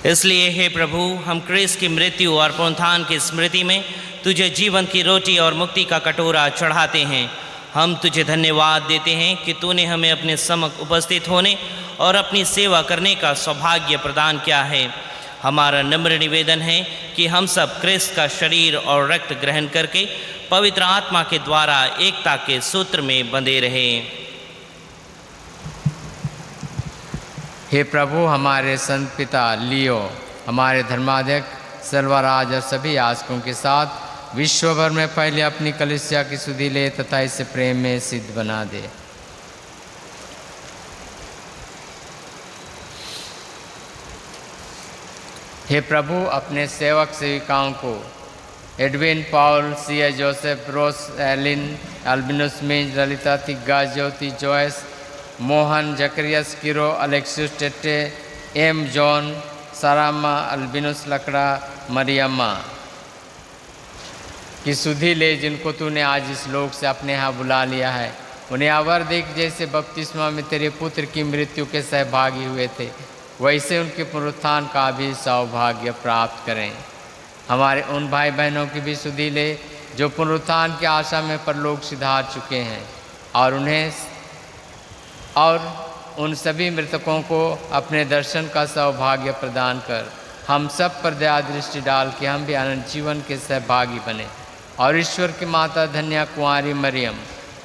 इसलिए हे प्रभु, हम क्रिस्त की मृत्यु और पुनरुत्थान की स्मृति में तुझे जीवन की रोटी और मुक्ति का कटोरा चढ़ाते हैं। हम तुझे धन्यवाद देते हैं कि तूने हमें अपने सम्मुख उपस्थित होने और अपनी सेवा करने का सौभाग्य प्रदान किया है। हमारा नम्र निवेदन है कि हम सब क्रिस्त का शरीर और रक्त ग्रहण करके पवित्र आत्मा के द्वारा एकता के सूत्र में बंधे रहें। हे प्रभु, हमारे संत पिता लियो, हमारे धर्माध्यक्ष सर्वराज और सभी याजकों के साथ विश्व भर में फैले अपनी कलीसिया की सुधि ले तथा इसे प्रेम में सिद्ध बना दे। हे प्रभु, अपने सेवक सेविकाओं को Edwin, Paul, C A. Joseph, Rose, Ellin, Albinus Minj, Lalita Tigga, Jyoti, Joyce, Mohan, Zacharias, Kiro, Alexis Tete, M John, Saramma, Albinus Lakra, Mariyamma की सुधि ले, जिनको तूने आज इस लोक से अपने यहाँ बुला लिया है। उन्हें आवर देख, जैसे बपतिस्मा में तेरे पुत्र की मृत्यु के सहभागी हुए थे, वैसे उनके पुनरुत्थान का भी सौभाग्य प्राप्त करें। हमारे उन भाई बहनों की भी सुधि ले जो पुनरुत्थान की आशा में परलोक सिधार चुके हैं, और उन सभी मृतकों को अपने दर्शन का सौभाग्य प्रदान कर हम सब पर दया दृष्टि डाल के हम भी अनंत जीवन के सहभागी बने। और ईश्वर की माता धन्य कुंवारी मरियम,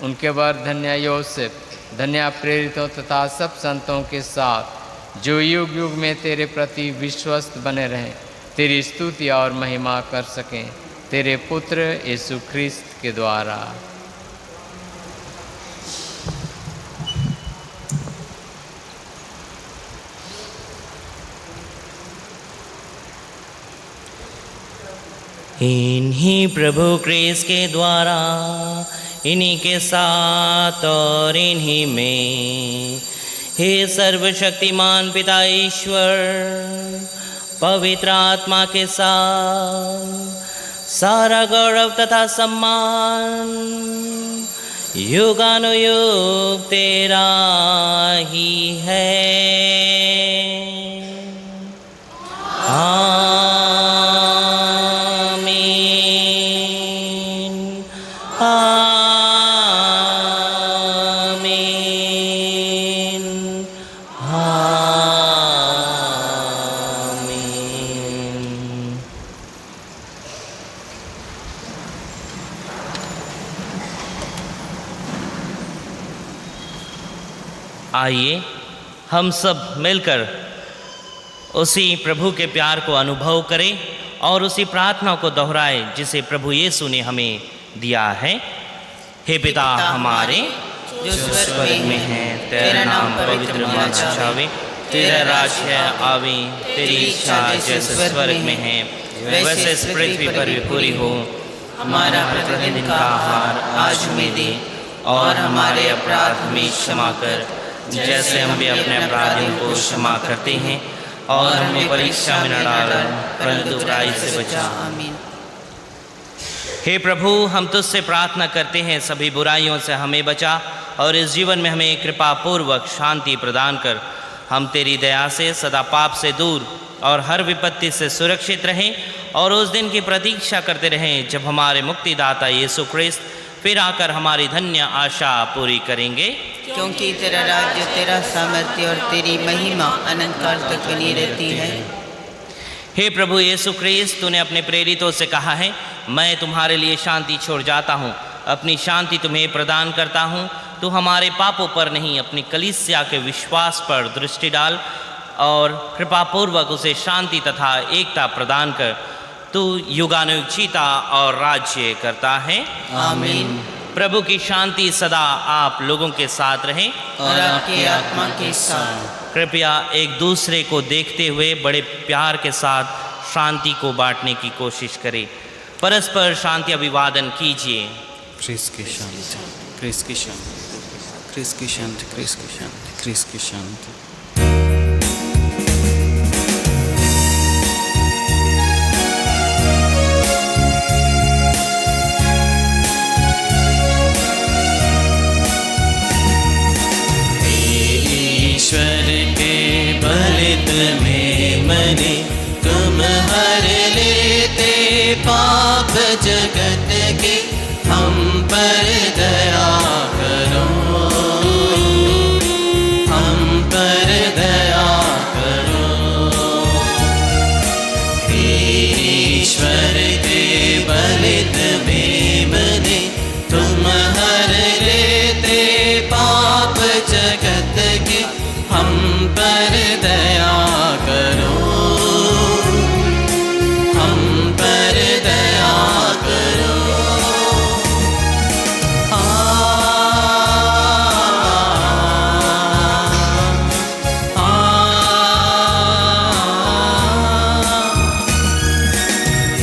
उनके वर धन्य योसेफ, धन्य प्रेरितों तथा सब संतों के साथ जो युग युग में तेरे प्रति विश्वस्त बने रहें, तेरी स्तुति और महिमा कर सकें, तेरे पुत्र यीशु ख्रीस्त के द्वारा। इन्हीं प्रभु क्रिस्त के द्वारा, इन्हीं के साथ और इन्हीं में, हे सर्वशक्तिमान पिता ईश्वर, पवित्र आत्मा के साथ सारा गौरव तथा सम्मान युगानुयुग तेरा ही है। आइए हम सब मिलकर उसी प्रभु के प्यार को अनुभव करें और उसी प्रार्थना को दोहराए जिसे प्रभु यीशु ने हमें दिया है। हे पिता हमारे जो स्वर्ग में है, तेरा नाम पवित्र माना जावे, तेरा राज्य आवे, तेरी इच्छा जैसे स्वर्ग में है वैसे इस पृथ्वी पर भी पूरी हो। हमारा प्रतिदिन का आहार आज हमें दे और हमारे अपराध हमें क्षमा कर जैसे हम भी अपने अपराधियों को क्षमा करते हैं, और हमें परीक्षा में न डाल परंतु बुराई से बचा। आमीन। हे प्रभु, हम तुझसे प्रार्थना करते हैं सभी बुराइयों से हमें बचा और इस जीवन में हमें कृपा पूर्वक शांति प्रदान कर। हम तेरी दया से सदा पाप से दूर और हर विपत्ति से सुरक्षित रहें और उस दिन की प्रतीक्षा करते रहें जब हमारे मुक्तिदाता यीशु ख्रिस्त फिर आकर हमारी धन्य आशा पूरी करेंगे। क्योंकि तेरा राज्य, तेरा सामर्थ्य और तेरी महिमा अनंत काल तक बनी रहती है। हे प्रभु यीशु ख्रिस्त, तूने अपने प्रेरितों से कहा है, मैं तुम्हारे लिए शांति छोड़ जाता हूँ, अपनी शांति तुम्हें प्रदान करता हूँ। तू हमारे पापों पर नहीं, अपनी कलीसिया के विश्वास पर दृष्टि डाल और कृपापूर्वक उसे शांति तथा एकता प्रदान कर। तू युगानुयुग जीता और राज्य करता है। आमीन। प्रभु की शांति सदा आप लोगों के साथ रहे और आपकी आत्मा के साथ। कृपया एक दूसरे को देखते हुए बड़े प्यार के साथ शांति को बांटने की कोशिश करें। परस्पर शांति अभिवादन कीजिए। क्रिस्त की शांति, क्रिस्त की शांति, क्रिस्त की शांति, क्रिस्त की शांति, क्रिस्त की शांति। ईश्वर के बलित में मने तुम हर लेते पाप जगत के, हम पर दया करो, हम पर दया करो। ईश्वर के बलित में मने तुम हर लेते पाप जगत के, हम पर दया करो, हम पर दया करो।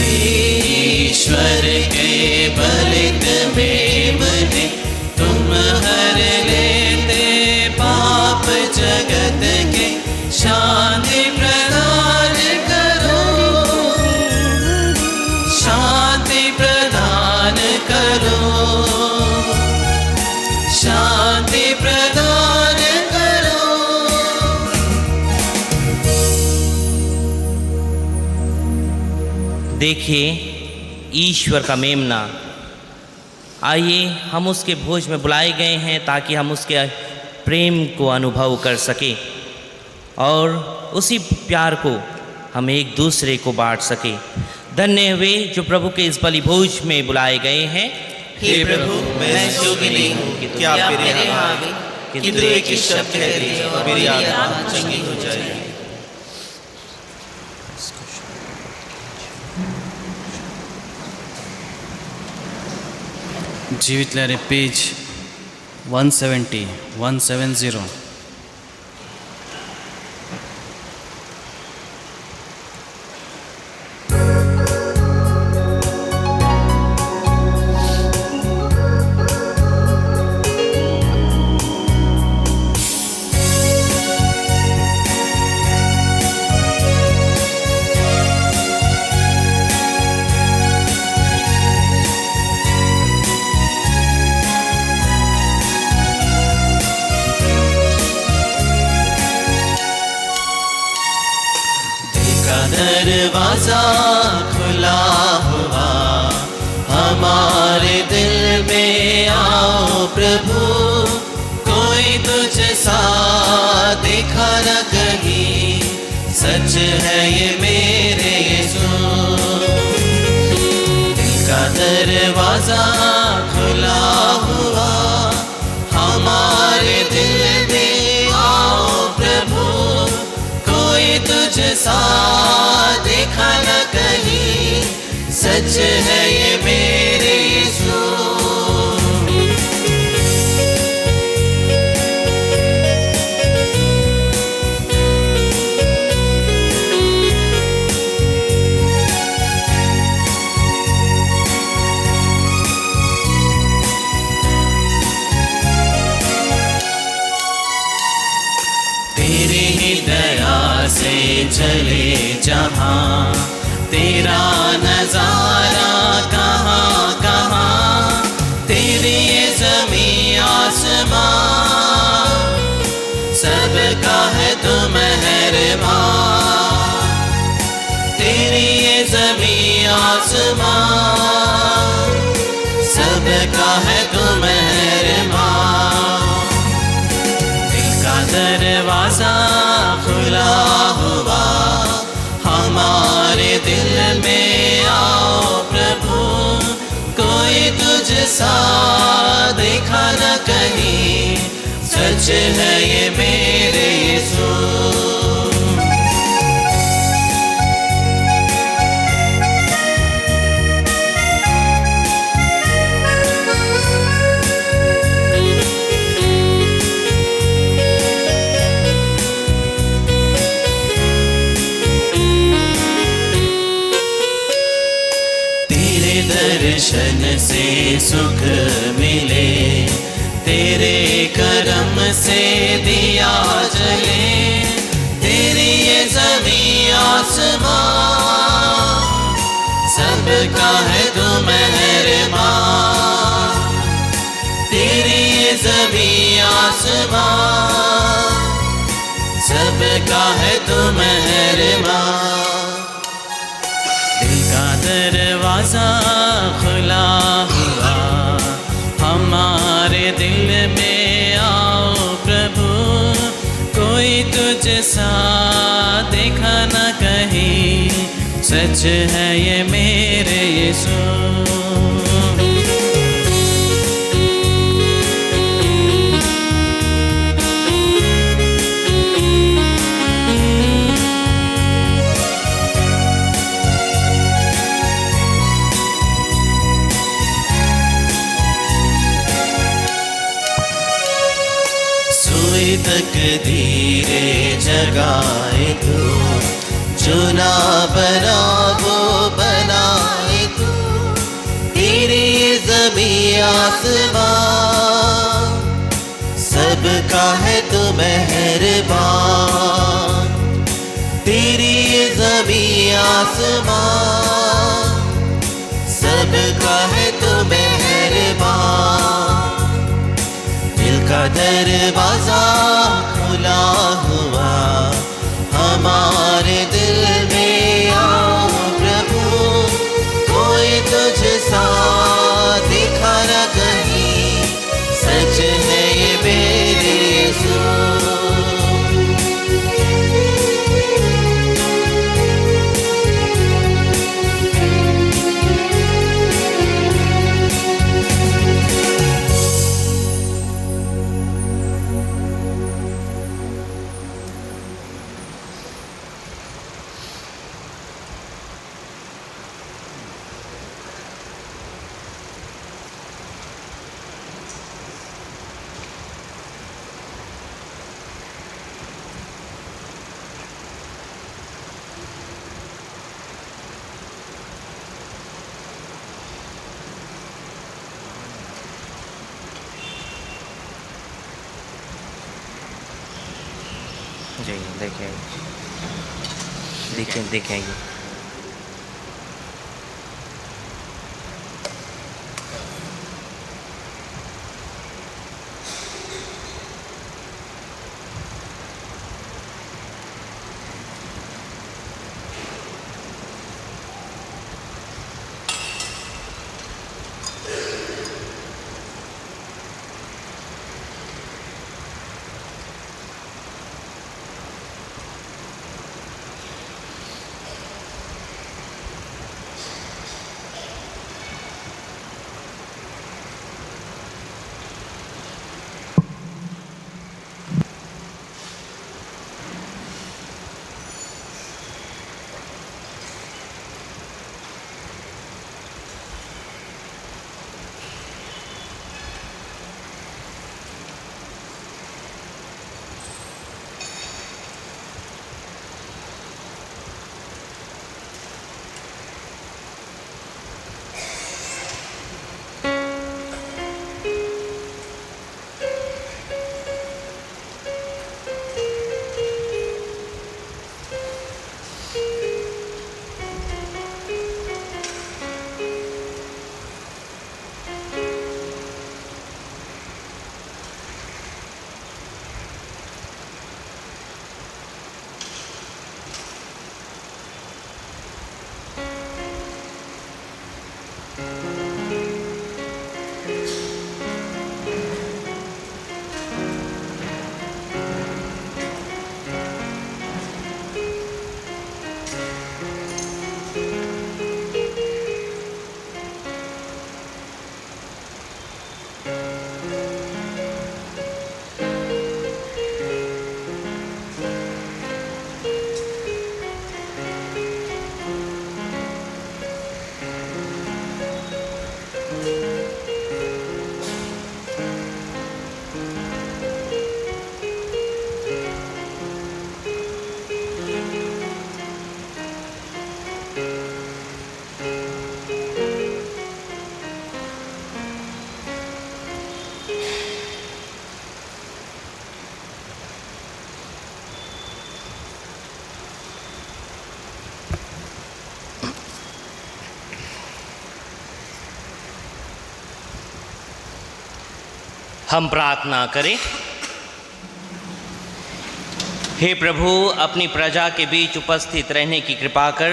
ईश्वर के बलित में मने तुम हर लेते पाप जगत के, शांति प्रदान करो, शांति प्रदान करो, शांति प्रदान करो। देखिए ईश्वर का मेमना। आइए हम उसके भोज में बुलाए गए हैं ताकि हम उसके प्रेम को अनुभव कर सकें और उसी प्यार को हम एक दूसरे को बांट सकें। धन्य हुए जो प्रभु के इस बलि भोज में बुलाए गए हैं। हे प्रभु, मैं योग्य नहीं हूँ कि क्या मेरे यहाँ आवे, किंतु एक ही शब्द कह दे और मेरी आत्मा चंगी हो जाएगी। जीवित लहरें पेज 170। दरवाजा खुला हुआ हमारे दिल में, आओ प्रभु, कोई तुझ सा देखा न कहीं, सच है ये मेरे यीशु। दिल का दरवाजा खुला हुआ हमारे दिल में, आओ प्रभु, कोई तुझ सा देखा न कहीं, सच है ये मेरे यीशु। तेरी ही दया से चले जहाँ, तेरा नजारा कहाँ कहाँ, तेरी ये ज़मीं आसमां, सबका है तू मेहरबान। तेरी ये ज़मीं आसमां, सबका है तू मेहरबान। दरवाज़ा खुला हुआ, हमारे दिल में आओ प्रभु, कोई तुझ सा देखा न कहीं, सच है ये मेरे यीशु। दर्शन से सुख मिले, तेरे करम से दिया जले, तेरी ये ज़मीं आसमां, सबका है तू मेहरबान। तेरी ये ज़मीं आसमां, सबका है तू मेहरबान। दिल का दरवाज़ा खुला हुआ, हमारे दिल में आओ प्रभु, कोई तुझ सा देखा न कहीं, सच है ये मेरे यीशु। तकदीरे जगाए तू, जो ना बना वो बनाए तू, तेरी ज़मीं आसमां, सबका है तू मेहरबान। तेरी ज़मीं आसमां, सबका है तू मेहरबान। का दरवाज़ा खुला हुआ, हमारे दिल में आओ प्रभु, कोई तुझ सा देखा न कहीं, सच है ये मेरे यीशु। जी देखिए देखिए देखिए हम प्रार्थना करें। हे प्रभु, अपनी प्रजा के बीच उपस्थित रहने की कृपा कर।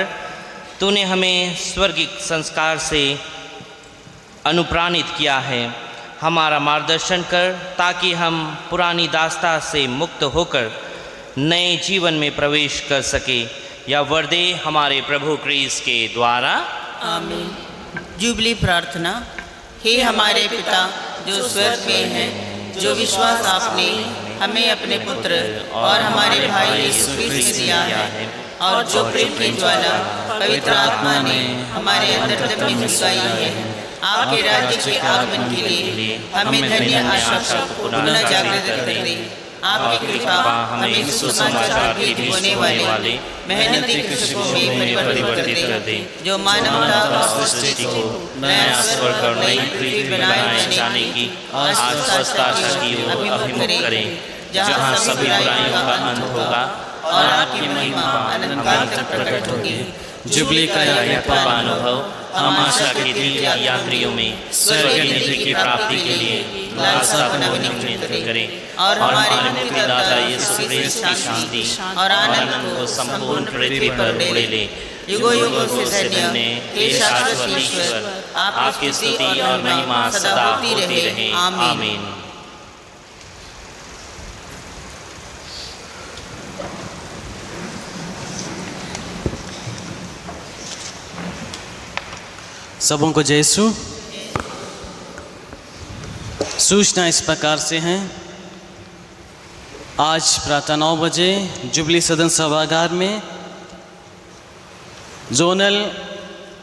तूने हमें स्वर्गिक संस्कार से अनुप्राणित किया है। हमारा मार्गदर्शन कर ताकि हम पुरानी दास्ता से मुक्त होकर नए जीवन में प्रवेश कर सके। या वरदे हमारे प्रभु क्रिस्त के द्वारा। आमीन। जुबली प्रार्थना। हे हमारे पिता जो स्वर्ग में है, जो विश्वास आपने हमें अपने पुत्र और हमारे भाई यीशु क्रिस्त में दिया है, और जो प्रेम की ज्वाला पवित्र आत्मा ने हमारे अंतर्गत में जगाई है, आपके राज्य के आगमन के लिए हमें धन्य आशा को पुनः जागृत करते। आपकी कृपा हमें सुसमाचार के होने वाले मेहनती कृषकों में परिवर्तित कर दे, जो मानवता और सृष्टि को नया स्वर्ग और नई पृथ्वी बनाए जाने की आस्था की ओर अभिमुख करें, जहाँ सभी बुराइयों का अंत होगा और आपकी महिमा अनंत काल तक प्रकट होगी। जुबली का यह पावन अनुभव हम आशा के दिल यात्रियों में स्वर्गीय निधि की प्राप्ति के लिए लालसा को नवनीत करें, और हमारे मुक्तिदाता यीशु क्रिस्त की शांति और आनंद को संपूर्ण पृथ्वी पर उड़े ले। युगों युगों से धन्य हे शाश्वत ईश्वर, आपकी स्तुति और महिमा सदा होती रहे। आमीन। सबों को जय यीशु। सूचना इस प्रकार से हैं। आज प्रातः 9 बजे जुबली सदन सभागार में जोनल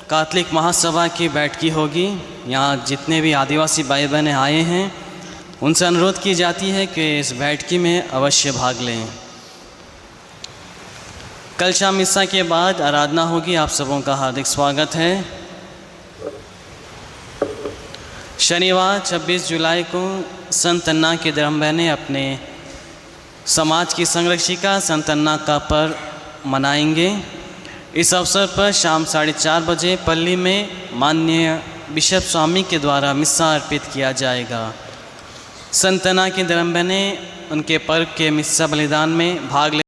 कैथोलिक महासभा की बैठकी होगी। यहाँ जितने भी आदिवासी भाई बहनें आए हैं उनसे अनुरोध की जाती है कि इस बैठकी में अवश्य भाग लें। कल शाम मिस्सा के बाद आराधना होगी। आप सबों का हार्दिक स्वागत है। शनिवार 26 जुलाई को संत अन्ना की धर्म बहनें अपने समाज की संरक्षिका संत अन्ना का पर्व मनाएंगे। इस अवसर पर शाम 4:30 बजे पल्ली में माननीय बिशप स्वामी के द्वारा मिस्सा अर्पित किया जाएगा। संत अन्ना की धर्म बहनें उनके पर्व के मिस्सा बलिदान में भाग